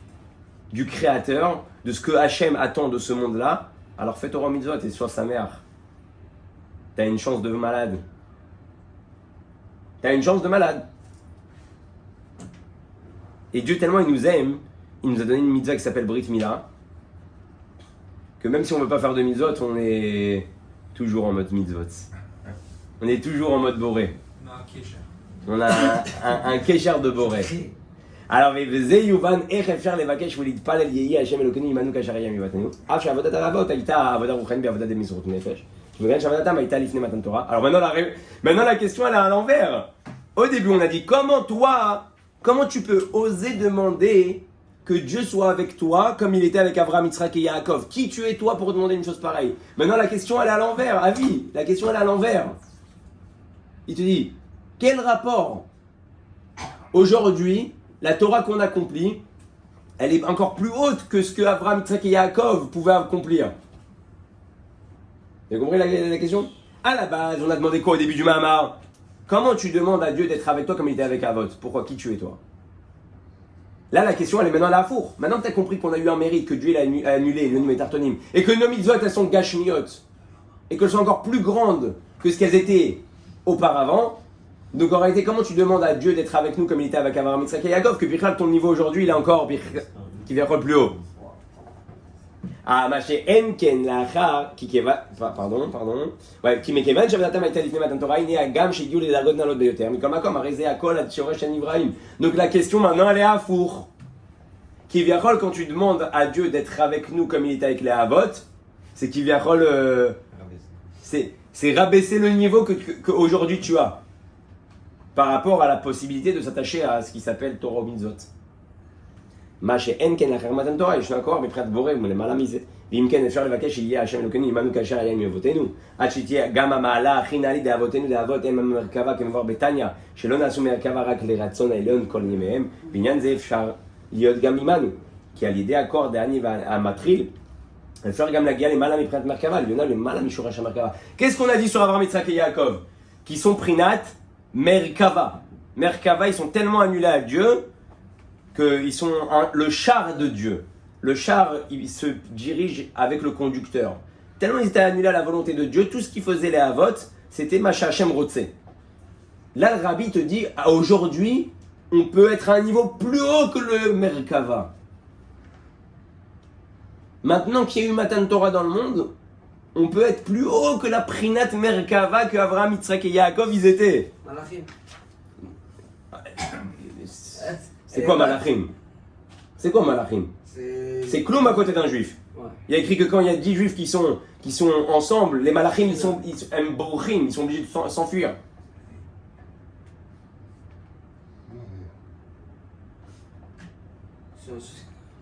du créateur, de ce que Hachem attend de ce monde-là. alors fais Torah mitzvot et sois sa mère. T'as une chance de malade. T'as une chance de malade. Et Dieu tellement il nous aime, il nous a donné une mitzvah qui s'appelle Brit Mila, que même si on ne veut pas faire de mitzvot, on est toujours en mode mitzvot. On est toujours en mode boré. On a un kesher de boré. Alors, וזה יובן איך אפשר לבקש ולהתפלל יהי השם אלוקינו עמנו כאשר היה מבטנו. אף שעבודת האבות הייתה עבודה רוחנית בעבודה במסירות נפש. ובגלל שעבודתם הייתה לפני מתן תורה. Alors maintenant la question elle est à l'envers. Au début on a dit comment tu peux oser demander que Dieu soit avec toi comme il était avec Abraham, Yitzhak et Yaakov. Qui tu es toi pour demander une chose pareille? Maintenant la question elle est à l'envers. Avis, la question elle est à l'envers. Il te dit, quel rapport aujourd'hui la Torah qu'on accomplit, elle est encore plus haute que ce que Abraham, Yitzhak et Yaakov pouvaient accomplir. Vous avez compris la question? À la base, on a demandé quoi au début du Mahamar? Comment tu demandes à Dieu d'être avec toi comme il était avec Avot? Pourquoi? Qui tu es toi? Là, la question, elle est maintenant à la four. Maintenant que tu as compris qu'on a eu un mérite, que Dieu a annulé le Nim et Tartonim, et que nos mitzvot, elles sont gashmiot, et qu'elles sont encore plus grandes que ce qu'elles étaient auparavant. Donc en réalité, comment tu demandes à Dieu d'être avec nous comme il était avec Abraham, Yitzhak et Yaakov, que Bichal, ton niveau aujourd'hui, il est encore qui vient encore plus haut. Ah, maché enken lacha pardon. Ouais, qui mekevan shavadatam hayta lifnei matan Torah, ine agam shegiu ledargot nalot beyoter. Mikol makom arezeh akol ad shoresh Ibrahim. Donc la question maintenant elle est à four. Qui viachol quand tu demandes à Dieu d'être avec nous comme il était avec les Havot, c'est qui viachol c'est rabaisser le niveau que aujourd'hui tu as. Par rapport à la possibilité de s'attacher à ce qui s'appelle Torah mitzvot. מה שאין כן לאחר מתן תורה, ישנו הכוח מבחינת בורא ולמעלה מזה. ואם כן אפשר לבקש שיהיה השם אלוקינו עמנו כאשר היה עם אבותינו, עד שתהיה גם המעלה הכי נעלית לאבותינו לאבות הם המרכבה כמבואר בתניא, שלא נעשו מרכבה רק לרצון העליון כל ימיהם, בעניין זה אפשר להיות גם עמנו, כי על ידי הכוח דעני והמתחיל, אפשר גם להגיע למעלה מבחינת מרכבה, עליונה למעלה משורש המרכבה. Qu'est-ce qu'on a dit sur Abraham, Yitzhak et Yaakov? Qui sont prinat merkava. Merkava, ils sont tellement annulés à Dieu qu'ils sont le char de Dieu. Le char, il se dirige avec le conducteur. Tellement ils étaient annulés à la volonté de Dieu, tout ce qu'ils faisaient les Havot, c'était Masha Hashem Rotse. Là, le Rabbi te dit, aujourd'hui, on peut être à un niveau plus haut que le Merkava. Maintenant qu'il y a eu Matan Torah dans le monde, on peut être plus haut que la Prinat Merkava que Abraham, Yitzhak et Yaakov, ils étaient. Malachim. C'est quoi Malachim? C'est quoi Malachim? C'est Kloum à côté d'un juif. Ouais. Il y a écrit que quand il y a 10 juifs qui sont ensemble, les Malachim ils sont obligés de s'enfuir.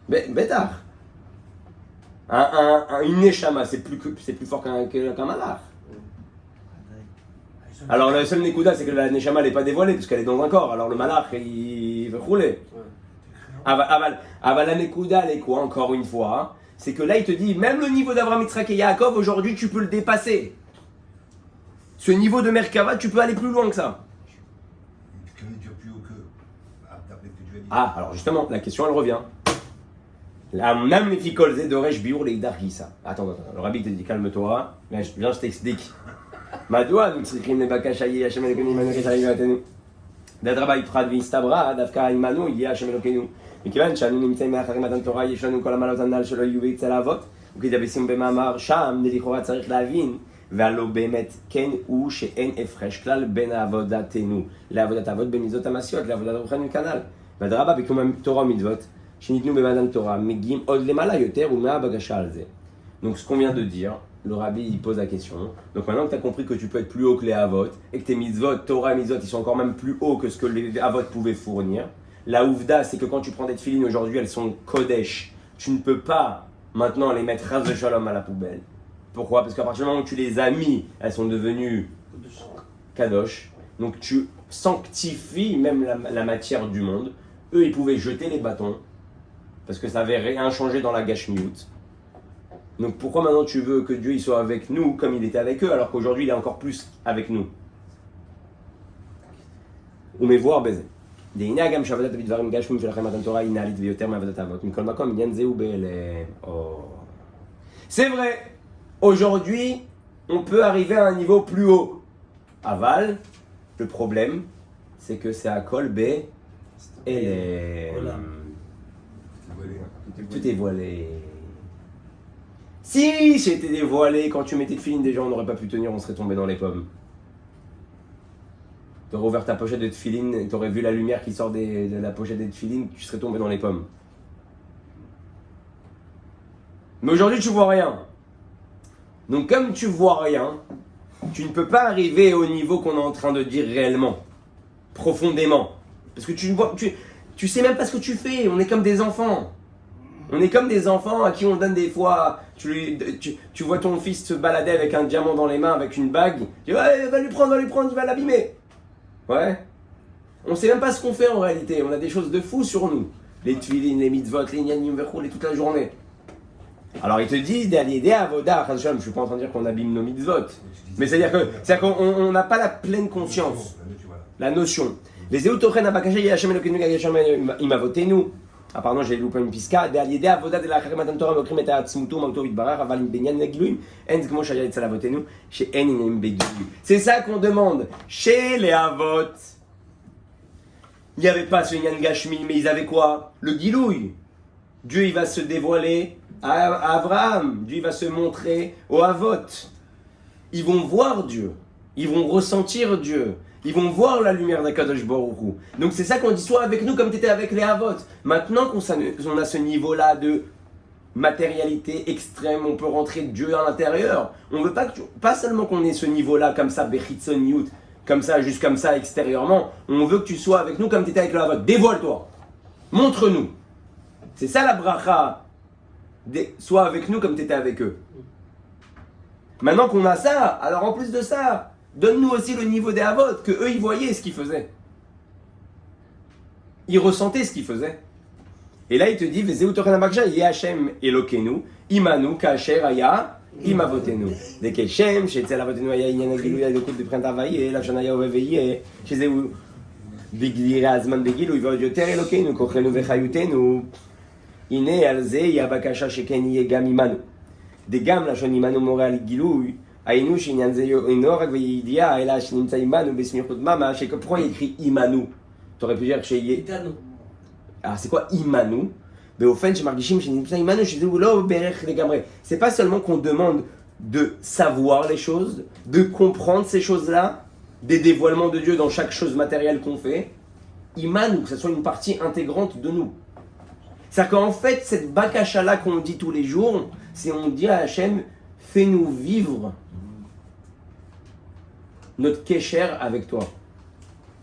Bétar. Une Neshama, c'est plus fort qu'un Malach. Alors le seul Nekuda, c'est que la Neshama n'est pas dévoilée parce qu'elle est dans un corps. Alors le Malach, il veut rouler. Aval la Nekuda, elle est quoi encore une fois? C'est que là, il te dit, même le niveau d'Abraham, Yitzhak et Yaakov, aujourd'hui, tu peux le dépasser. Ce niveau de Merkava, tu peux aller plus loin que ça. Ah, alors justement, la question, elle revient. Attends, le rabbi te dit, calme-toi. Viens, je t'explique. מדוע אנו צריכים לבקש שיהיה השם אלוקינו עמנו כאשר היה מבטנו? דאדרבה יפחד והסתברה, דווקא עמנו יהיה השם אלוקינו. מכיוון שאנו נמצאים מאחרי מתן תורה, יש לנו כל המעלות הנ"ל שלא יהיו אצל האבות, וכדבשים במאמר שם, לכאורה צריך להבין, והלא באמת כן הוא שאין הפרש כלל בין עבודתנו לעבודת האבות במצוות המעשיות, לעבודת הרוחנית כנ"ל. ואדרבה, בקיום תורה ומצוות שניתנו במתן תורה, מגיעים עוד למעלה יותר ומהבקשה על זה. Donc ce qu'on vient de dire, le rabbi il pose la question. Donc maintenant que tu as compris que tu peux être plus haut que les Havot et que tes mitzvot, Torah et mitzvot, ils sont encore même plus hauts que ce que les Havot pouvaient fournir. La ouvda, c'est que quand tu prends des tefilines aujourd'hui, elles sont kodesh. Tu ne peux pas maintenant les mettre ras de shalom à la poubelle. Pourquoi? Parce qu'à partir du moment où tu les as mis, elles sont devenues kadosh. Donc tu sanctifies même la matière du monde. Eux, ils pouvaient jeter les bâtons parce que ça n'avait rien changé dans la gashmiut. Donc pourquoi maintenant tu veux que Dieu il soit avec nous comme il était avec eux alors qu'aujourd'hui il est encore plus avec nous? ומבואר בזה. דהנה גם שעבודת בדברים גשמיים שלכם מתן תורה היא נעלית ויותר מעבודת האבות. מכל מקום עניין זה הוא C'est vrai Aujourd'hui, on peut arriver à un niveau plus haut. Aval, le problème, c'est que c'est à Kol B et les... Voilà. Tout est voilé. Si j'étais dévoilé, quand tu mettais de filine, déjà on n'aurait pas pu tenir, on serait tombé dans les pommes. T'aurais ouvert ta pochette de tefilin, t'aurais vu la lumière qui sort de la pochette de tefilin, tu serais tombé dans les pommes. Mais aujourd'hui tu vois rien. Donc comme tu vois rien, tu ne peux pas arriver au niveau qu'on est en train de dire réellement, profondément. Parce que tu sais même pas ce que tu fais, on est comme des enfants. On est comme des enfants à qui on donne des fois, tu vois ton fils se balader avec un diamant dans les mains, avec une bague, tu dis ouais, va lui prendre, il va l'abîmer. Ouais. On sait même pas ce qu'on fait en réalité, on a des choses de fou sur nous. Les tuilines, les mitzvot, les gnanim verchou, toute la journée. Alors il te dit d'aller à Avoda, je ne suis pas en train de dire qu'on abîme nos mitzvot, mais c'est-à-dire qu'on n'a pas la pleine conscience, la notion. Les Eotochen Abakaché, Yachem Elokenu, Yachem Imavotenu. Ah pardon, j'ai loupé une pisca. D'aller à Avoda de la Kharimatan Torah, Mokrim et Atzmutu, Mauto Vidbarar, Avalim Benyan Negluim, Enz Gmo Shayat Salavotenu, chez Enim Beglu. C'est ça qu'on demande chez les Avot. Il n'y avait pas ce Yann Gashmi, mais ils avaient quoi? Le Gilouï. Dieu il va se dévoiler à Abraham, Dieu il va se montrer au Avot. Ils vont voir Dieu, ils vont ressentir Dieu, ils vont voir la lumière d'Akadosh Baruch Hu. Donc c'est ça qu'on dit, sois avec nous comme tu étais avec les Avot. Maintenant qu'on a ce niveau-là de matérialité extrême, on peut rentrer Dieu à l'intérieur. On veut pas seulement qu'on ait ce niveau-là comme ça, Bechitzoniut, comme ça, juste comme ça extérieurement. On veut que tu sois avec nous comme tu étais avec les Avot. Dévoile-toi, montre-nous. C'est ça la bracha. Sois avec nous comme tu étais avec eux. Maintenant qu'on a ça, alors en plus de ça, donne-nous aussi le niveau des Avot, que eux ils voyaient ce qu'ils faisaient. Ils ressentaient ce qu'ils faisaient. Et là il te dit, Vezeu Tochen Abakja, Yehachem Elokenu, Imanu, Kacher Aya, Imavotenu. Dès que Shem, chez Tzel Avotenu, Aya, Inyan Agilou, Yaya, Dekut de Printavaye, la Shanaya Oveveye, chez Zeu, Bigli Razman Begilou, Ivoyoter Elokenu, Kochenu Vechayutenu. Iné alze yabakasha sheken yegam imanu. De gam la shon imanu moral gilou. Ainu shinyan zeyo inorak veyidia ela shinimtsa imanu besmirchut mama. Pourquoi il écrit imanu? T'aurais pu dire chez Yé. Ah, c'est quoi imanu? Mais au fait, chez Margishim, shinimtsa imanu, chez Zoulo, berech legamre. C'est pas seulement qu'on demande de savoir les choses, de comprendre ces choses-là, des dévoilements de Dieu dans chaque chose matérielle qu'on fait. Imanu, que ce soit une partie intégrante de nous. C'est-à-dire qu'en fait, cette bakasha-là qu'on dit tous les jours, c'est on dit à Hachem, fais-nous vivre notre kécher avec toi.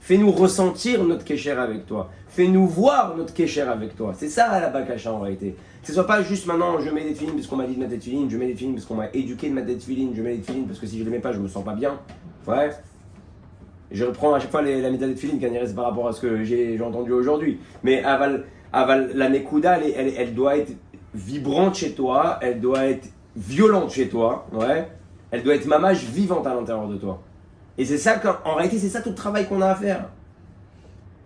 Fais-nous ressentir notre kécher avec toi. Fais-nous voir notre kécher avec toi. C'est ça la bakasha en réalité. Que ce soit pas juste maintenant, je mets des filines parce qu'on m'a dit de mettre des filines, je mets des filines parce qu'on m'a éduqué de mettre des filines, je mets des filines parce que si je les mets pas, je me sens pas bien. Ouais. Je reprends à chaque fois la méthode de filines, qui reste par rapport à ce que j'ai entendu aujourd'hui. Mais la Nekuda, elle doit être vibrante chez toi, elle doit être violente chez toi, ouais. Elle doit être mamache vivante à l'intérieur de toi. Et c'est ça, en réalité, c'est ça tout le travail qu'on a à faire.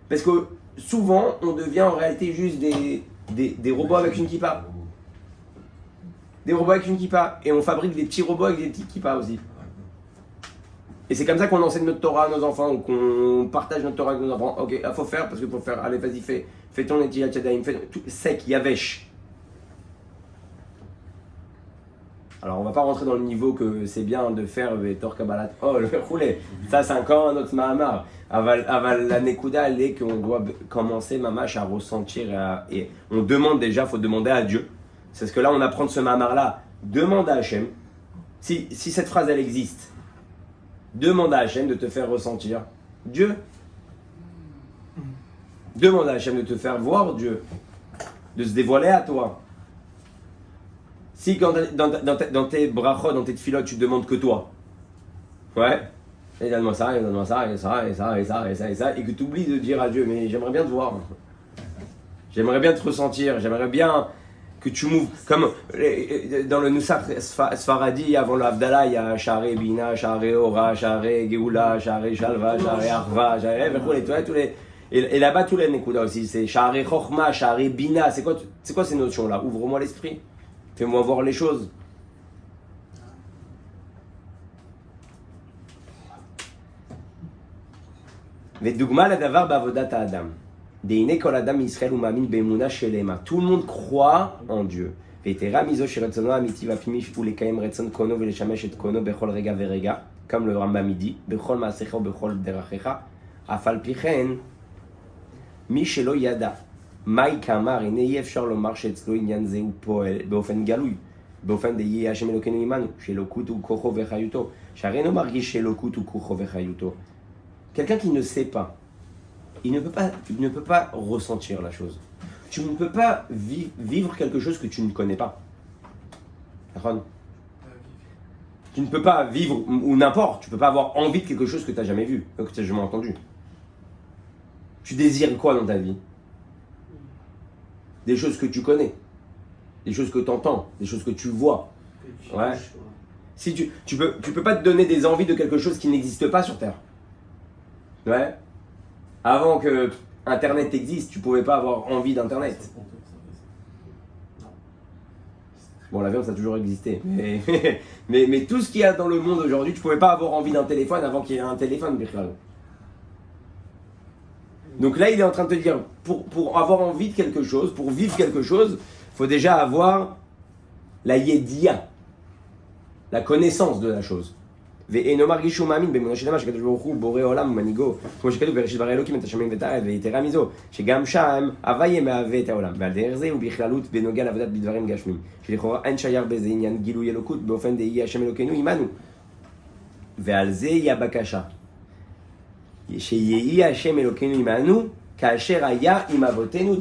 Parce que souvent, on devient en réalité juste des robots avec une kippa. Des robots avec une kippa. Et on fabrique des petits robots avec des petites kippas aussi. Et c'est comme ça qu'on enseigne notre Torah à nos enfants, ou qu'on partage notre Torah avec nos enfants. Ok, il faut faire, parce que pour faire, allez, vas-y, fais ton Etilat Yadayim, fais tout sec, yavesh. Alors on va pas rentrer dans le niveau que c'est bien de faire Tor Kabbalat. Oh, le roulé. Ça c'est encore un autre Mahamar. Aval la Nekuda, elle est qu'on doit commencer Mamash à ressentir, et on demande déjà, il faut demander à Dieu. C'est ce que là on apprend de ce Mahamar là. Demande à Hachem, si cette phrase elle existe. Demande à Hachem de te faire ressentir Dieu. Demande à Hachem de te faire voir Dieu, de se dévoiler à toi. Si quand dans tes brachot, dans tes tfilotes, tu demandes que toi, ouais, et donne-moi ça, et donne-moi ça, et ça, et ça, et ça, et ça, et ça, et que tu oublies de dire à Dieu, mais j'aimerais bien te voir, j'aimerais bien te ressentir, j'aimerais bien que tu m'ouvres, comme dans le Nusach Sfaradi, avant l'Avdallah, il y a Share Bina, Share Ora, Share Geoula, Share Shalva, Share Arva, tous les... Et là-bas, tous les Nekuda aussi, c'est Share Chochma, Share Bina, c'est quoi ces notions-là? Ouvre-moi l'esprit, fais-moi voir les choses. ודוגמה לדבר בעבודת האדם. דהנה כל אדם מישראל הוא מאמין באמונה שלמה. Tout le monde croit en Dieu. ויתרה מזו שרצונו האמיתי והפנימי הוא לקיים רצון קונו ולשמש את קונו בכל רגע ורגע, comme le רמב"ם dit, בכל מעשיך ובכל דרכיך. אף על פי כן, מי שלא ידע מהי כאמר, הנה אי אפשר לומר שאצלו עניין זה הוא פועל באופן גלוי. באופן דהי השם אלוקינו עמנו, שאלוקות הוא כוחו וחיותו, שהרי אינו מרגיש שאלוקות הוא כוחו וחיותו. Quelqu'un qui ne sait pas, il ne peut pas ressentir la chose. Tu ne peux pas vivre quelque chose que tu ne connais pas. D'accord? Tu ne peux pas vivre, ou n'importe, tu ne peux pas avoir envie de quelque chose que tu n'as jamais vu, que tu n'as jamais entendu. Tu désires quoi dans ta vie? Des choses que tu connais, des choses que tu entends, des choses que tu vois. Ouais. Si tu peux pas te donner des envies de quelque chose qui n'existe pas sur Terre. Ouais. Avant que Internet existe, tu pouvais pas avoir envie d'Internet. Bon, la viande, ça a toujours existé. Mais tout ce qu'il y a dans le monde aujourd'hui, tu pouvais pas avoir envie d'un téléphone avant qu'il y ait un téléphone, Bichal. Donc là, il est en train de te dire, pour avoir envie de quelque chose, pour vivre quelque chose, il faut déjà avoir la yédia, la connaissance de la chose. ואינו מרגיש שהוא מאמין באמונה שלמה שקדוש ברוך הוא בורא עולם ומנהיגו, כמו שכתוב בראשית ברא אלוקים את השמיים ואת הארץ, ויתרה מזו שגם שם הוויה מהווה את העולם, ועל דרך זה הוא בכללות בנוגע לעבודת בדברים גשמיים, שלכאורה אין שייך בזה עניין גילוי אלוקות באופן דהי השם אלוקינו עמנו, ועל זה היא הבקשה, שיהי השם אלוקינו עמנו כאשר היה עם אבותינו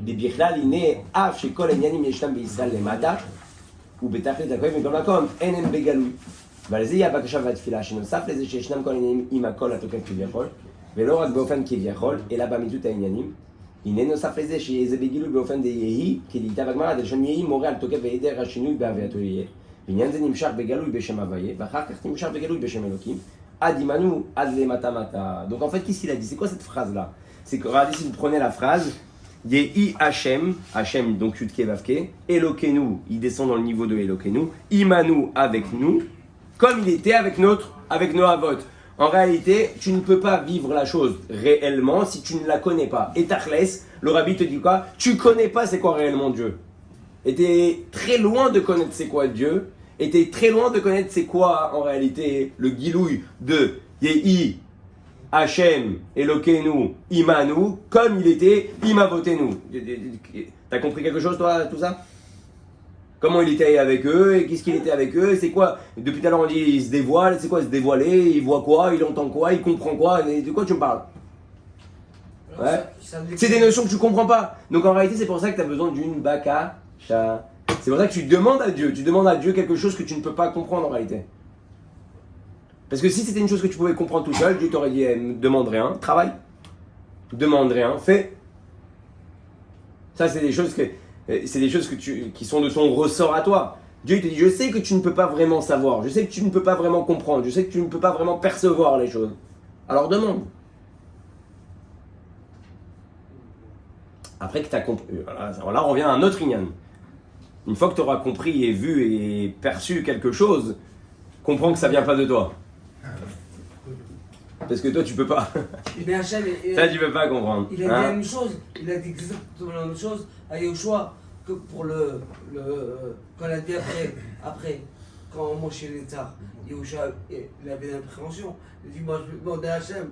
בכלל הנה אף שכל העניינים ישנם בישראל למטה ובתכלית הכואב מכל מקום, אין הם בגלוי. ועל זה יהיה הבקשה והתפילה, שנוסף לזה שישנם כל העניינים עם הכל התוקף כביכול, ולא רק באופן כביכול, אלא באמיתות העניינים. הנה נוסף לזה שיהיה זה בגילוי באופן דהי, כדאיתה בגמרא, דלשון יהי מורה על תוקף והיעדר השינוי בהווייתו יהיה. ועניין זה נמשך בגלוי בשם הוויה, ואחר כך נמשך בגלוי בשם אלוקים, עד עמנו, עד למטה מטה. Donc en fait, qu'est-ce qu'il a dit? C'est quoi cette phrase-là? C'est que, regardez, si vous prenez la phrase, Yehi Hashem, Hashem donc Yudke Vavke, Elokenu, il descend dans le niveau de Elokenu, Imanu avec nous, comme il était avec nos avot. En réalité, tu ne peux pas vivre la chose réellement si tu ne la connais pas. Et Tachles, le rabbi te dit quoi? Tu connais pas c'est quoi réellement Dieu. Et tu es très loin de connaître c'est quoi Dieu, et tu es très loin de connaître c'est quoi en réalité le gilouï de Yehi Hashem, Elokenu, Imanu, comme il était Imavotenu. T'as compris quelque chose, toi, tout ça? Comment il était avec eux, et qu'est-ce qu'il était avec eux, c'est quoi? Depuis tout à l'heure, on dit il se dévoile, c'est quoi se dévoiler? Il voit quoi? Il entend quoi? Il comprend quoi? De quoi tu me parles? Ouais. C'est des notions que tu comprends pas. Donc en réalité, c'est pour ça que tu as besoin d'une baka. C'est pour ça que tu demandes à Dieu quelque chose que tu ne peux pas comprendre en réalité. Parce que si c'était une chose que tu pouvais comprendre tout seul, Dieu t'aurait dit demande rien, travaille, demande rien, fais. Ça c'est des choses qui sont de ton ressort à toi. Dieu te dit je sais que tu ne peux pas vraiment savoir, je sais que tu ne peux pas vraiment comprendre, je sais que tu ne peux pas vraiment percevoir les choses. Alors demande. Après que tu as compris, là on revient à un autre inyan. Une fois que tu auras compris et vu et perçu quelque chose, comprends que ça vient pas de toi. Parce que toi tu peux pas. Ça tu peux pas comprendre. Il a dit la même chose, il a dit exactement la même chose à Yoshua que pour quand il a dit après quand Moshe est tard, Yoshua il avait l'appréhension. Il dit moi je vais demander à Hachem,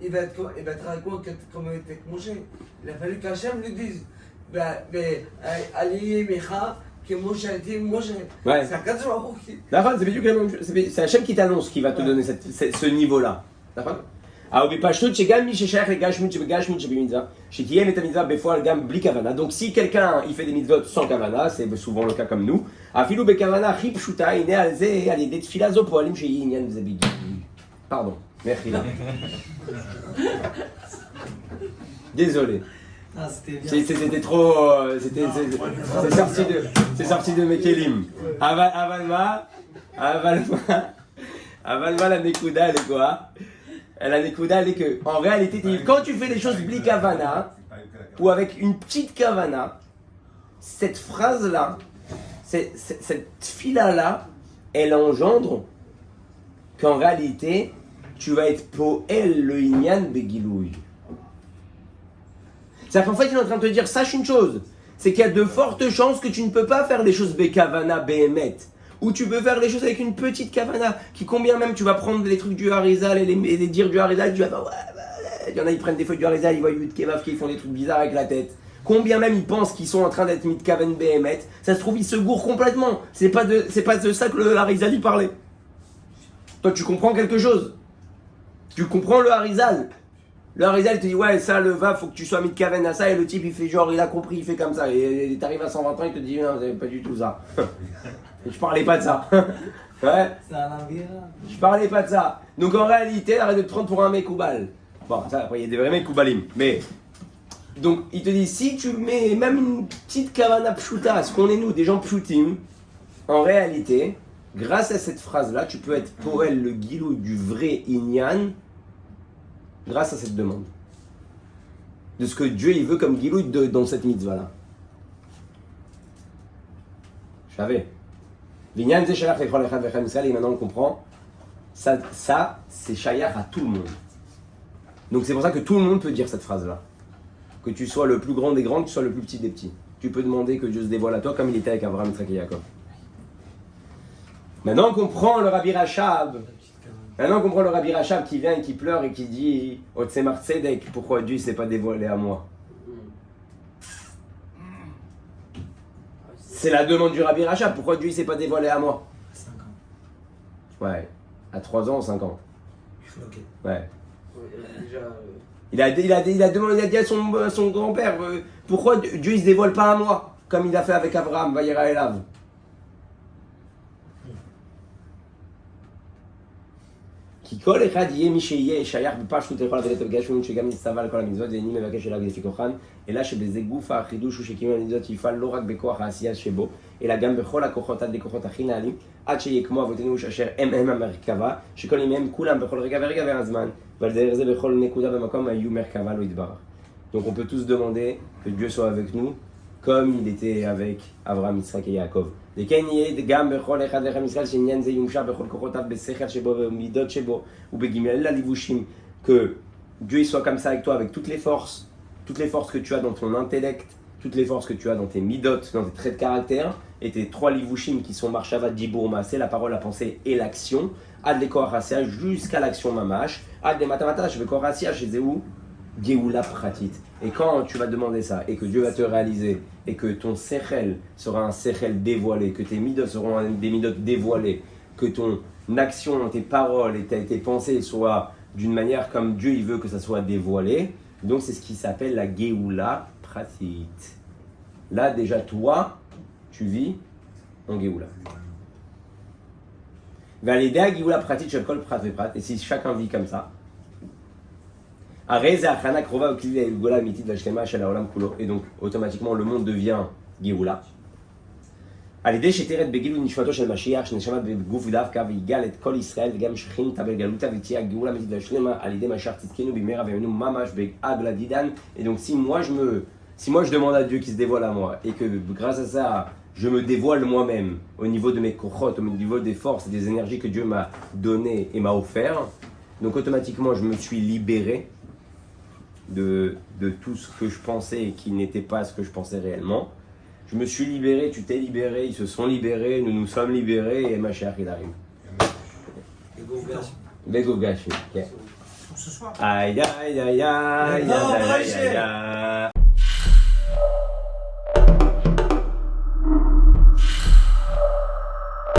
il va être avec moi comme il était avec Moshe. Il a fallu qu'Hachem lui dise Ali Mecha. Ouais. D'accord, c'est Hachem qui t'annonce qui va te donner ce niveau-là. D'accord. Donc si quelqu'un il fait des mitzvot sans kavana, c'est souvent le cas comme nous. Pardon, merci. Désolé. Ah, c'était trop. C'est sorti de mes kelim. Avalma, la Nekuda, elle est quoi? La Nekuda, elle est que, en réalité, quand tu fais les choses bli kavana, ou avec une petite kavana, cette phrase-là, cette fila-là, elle engendre qu'en réalité, tu vas être poel le inyan begilouy. C'est-à-dire qu'en fait, il est en train de te dire, sache une chose, c'est qu'il y a de fortes chances que tu ne peux pas faire les choses bekavana behemet, ou tu peux faire les choses avec une petite kavana, qui combien même tu vas prendre les trucs du Harizal et les dires du Harizal, tu vas bah, il y en a, ils prennent des feuilles du Harizal, ils voient Yud Kevaf qui font des trucs bizarres avec la tête. Combien même ils pensent qu'ils sont en train d'être mitkaven behemet, ça se trouve, ils se gourrent complètement. C'est pas de ça que le Harizal y parlait. Toi, tu comprends quelque chose. Tu comprends le Harizal. Le Harizal il te dit ouais ça le va faut que tu sois mis de kaven à ça et le type il fait genre il a compris il fait comme ça et t'arrives à 120 ans il te dit non c'est pas du tout ça. Je parlais pas de ça. Ouais. Je parlais pas de ça. Donc en réalité arrête de te prendre pour un mekoubal. Bon ça après il y a des vrais mekoubalim mais donc il te dit si tu mets même une petite kavana pshuta ce qu'on est nous des gens pshutim en réalité grâce à cette phrase là tu peux être pour elle le guilou du vrai inyan. Grâce à cette demande. De ce que Dieu il veut comme Gilouï dans cette mitzvah-là. Je savais. Et maintenant on comprend. Ça c'est shayach à tout le monde. Donc c'est pour ça que tout le monde peut dire cette phrase-là. Que tu sois le plus grand des grands, que tu sois le plus petit des petits. Tu peux demander que Dieu se dévoile à toi comme il était avec Abraham, Yitzhak et Yaakov. Maintenant on comprend le Rabbi Rachab. Maintenant on comprend le Rabbi Rachab qui vient et qui pleure et qui dit Otsemar Tzedek, pourquoi Dieu ne s'est pas dévoilé à moi? C'est la demande du Rabbi Rachab, pourquoi Dieu ne s'est pas dévoilé à moi? 5 ans. Ouais, à 3 ans ou 5 ans. Je suis bloqué. Ouais. Déjà. Il a dit à son grand-père pourquoi Dieu ne se dévoile pas à moi comme il a fait avec Abraham, Vayera Elav. כי כל אחד יהיה מי שיהיה שייך בפשטות לכל עבודת הגשמים שגם נצטווה לכל המצוות ואיני מבקש אליו לפי כוחן אלא שבזה גוף החידוש הוא שקיום המצוות יפעל לא רק בכוח העשייה שבו אלא גם בכל הכוחות עד לכוחות הכי נעלים עד שיהיה כמו אבותינו אשר הם המרכבה שכל ימיהם כולם בכל רגע ורגע והזמן ועל דרך זה בכל נקודה במקום היו מרכבה לא יתברך. Donc on peut tous demander que Dieu soit avec nous comme il était avec Abraham, Yitzhak et Yaakov. וכן יהיה גם בכל אחד ואחד מישראל שעניין זה יומשך בכל כוחותיו בשכל שבו ובמידות שבו ובגמל הלבושים que Dieu soit comme ça avec toi avec toutes les forces que tu as dans ton intellect, toutes les forces que tu as dans tes midot, dans tes traits de caractère et tes 3 livushim qui sont marshava, dibur, maaseh, la parole, la pensée et l'action, ad lekor hasia jusqu'à l'action mamash, ad le matamatash vekor hasia chez Zéou, Géoula pratit. Et quand tu vas demander ça et que Dieu va te réaliser et que ton sechel sera un sechel dévoilé, que tes midot seront des midot dévoilés, que ton action, tes paroles et tes pensées soient d'une manière comme Dieu il veut que ça soit dévoilé, donc c'est ce qui s'appelle la Géoula pratit. Là déjà toi, tu vis en Géoula. Validea Géoula pratit shel kol prat veprat. Et si chacun vit comme ça, et donc automatiquement le monde devient Géoula. על ידי שתרד בגילוי נשמתו של משיח שנשמה בגוף דווקא ויגאל את כל ישראל וגם שכינתה בגלותה ותהיה גאולה אמיתית ושלמה על ידי משיח צדקנו במהרה בימינו ממש בעגלה דידן. Et donc si moi je demande à Dieu qu'il se dévoile à moi et que grâce à ça je me dévoile moi-même au niveau de mes kochot, au niveau des forces et des énergies que Dieu m'a données et m'a offert, donc automatiquement je me suis libéré de tout ce que je pensais et qui n'était pas ce que je pensais réellement. Je me suis libéré, tu t'es libéré, ils se sont libérés, nous nous sommes libérés et Mashiach il arrive. Bego Gashi. Ce soir. Aïe aïe aïe aïe aïe aïe aïe aïe.